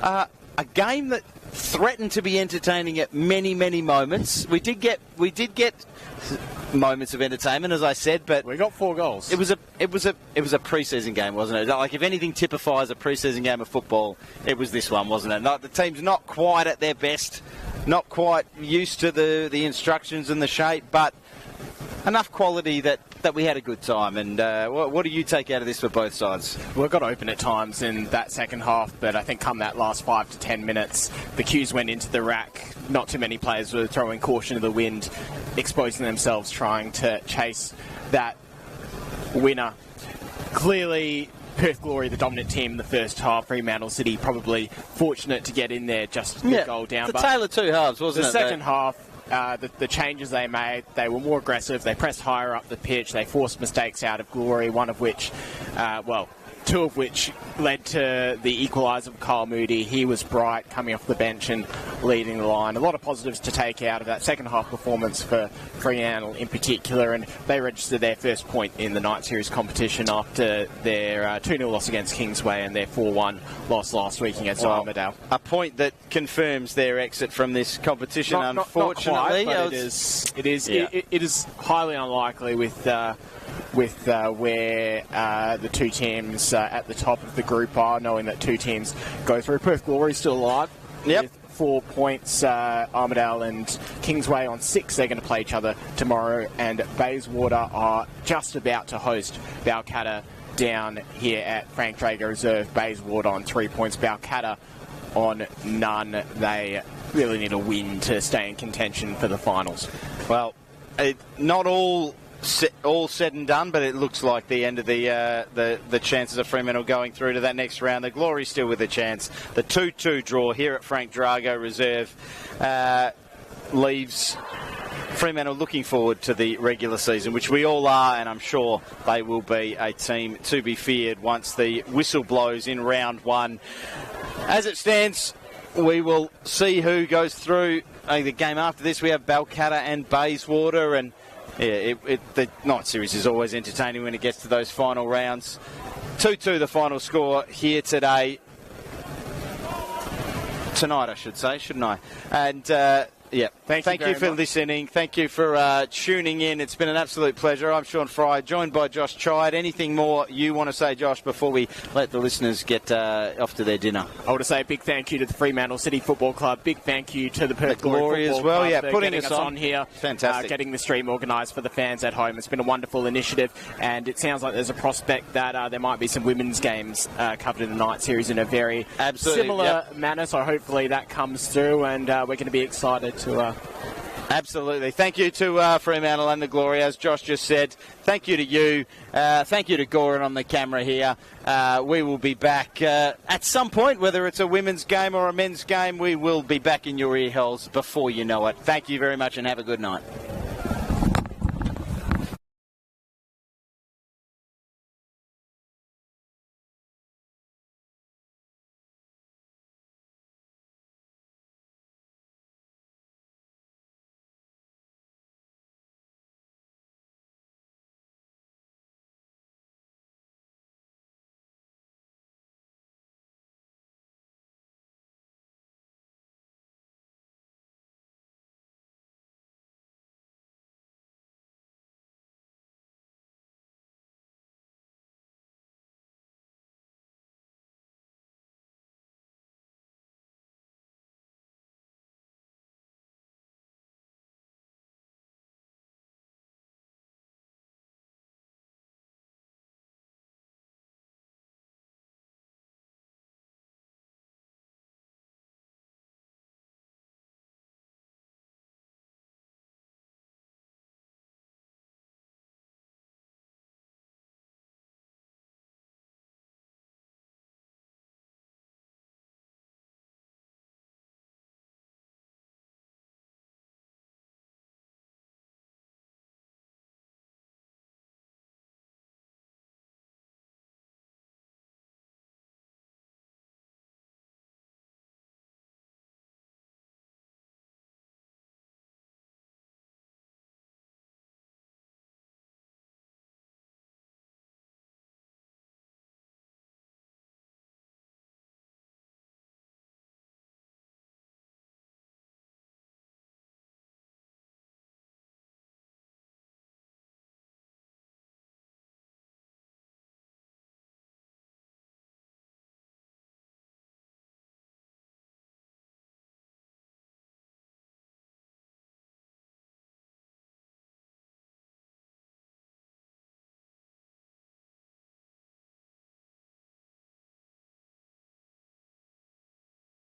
A game that threatened to be entertaining at many, many moments. We did get moments of entertainment, as I said, but we got 4 goals. It was a pre-season game, wasn't it? Like, if anything typifies a pre-season game of football, it was this one, wasn't it? The team's not quite at their best, not quite used to the instructions and the shape, but enough quality that we had a good time. And what do you take out of this for both sides? Well, it got open at times in that second half, but I think come that last 5 to 10 minutes, the cues went into the rack. Not too many players were throwing caution to the wind, exposing themselves, trying to chase that winner. Clearly, Perth Glory, the dominant team in the first half. Fremantle City probably fortunate to get in there just a goal down. The tale of two halves, wasn't it? The second half, the changes they made, they were more aggressive. They pressed higher up the pitch. They forced mistakes out of Glory, one of which, two of which led to the equaliser of Kyle Moody. He was bright, coming off the bench and leading the line. A lot of positives to take out of that second half performance for Fremantle in particular, and they registered their first point in the night series competition after their 2-0 loss against Kingsway and their 4-1 loss last week against Armidale. A point that confirms their exit from this competition, unfortunately. Not quite, but it is highly unlikely with where the two teams at the top of the group are, knowing that 2 teams go through. Perth Glory still alive. Yep. With 4 points. Armidale and Kingsway on 6. They're going to play each other tomorrow. And Bayswater are just about to host Balcatta down here at Frank Drago Reserve. Bayswater on 3 points. Balcatta on none. They really need a win to stay in contention for the finals. Well, not all all said and done, but it looks like the end of the chances of Fremantle going through to that next round. The Glory still with a chance. The 2-2 draw here at Frank Drago Reserve leaves Fremantle looking forward to the regular season, which we all are, and I'm sure they will be a team to be feared once the whistle blows in round one. As it stands, we will see who goes through. The game after this, we have Balcatta and Bayswater, and the night series is always entertaining when it gets to those final rounds. 2-2 the final score here today. Tonight, I should say, shouldn't I? And thank you for listening. Thank you for tuning in. It's been an absolute pleasure. I'm Sean Fry, joined by Josh Chide. Anything more you want to say, Josh, before we let the listeners get off to their dinner? I want to say a big thank you to the Fremantle City Football Club. Big thank you to the Perth Glory as well. Club for putting us on here. Fantastic. Getting the stream organised for the fans at home. It's been a wonderful initiative, and it sounds like there's a prospect that there might be some women's games covered in the night series in a very similar manner. So hopefully that comes through, and we're going to be excited to... Absolutely. Thank you to Fremantle and the Glory, as Josh just said. Thank you to you. Thank you to Goran on the camera here. We will be back at some point, whether it's a women's game or a men's game. We will be back in your ear holes before you know it. Thank you very much and have a good night.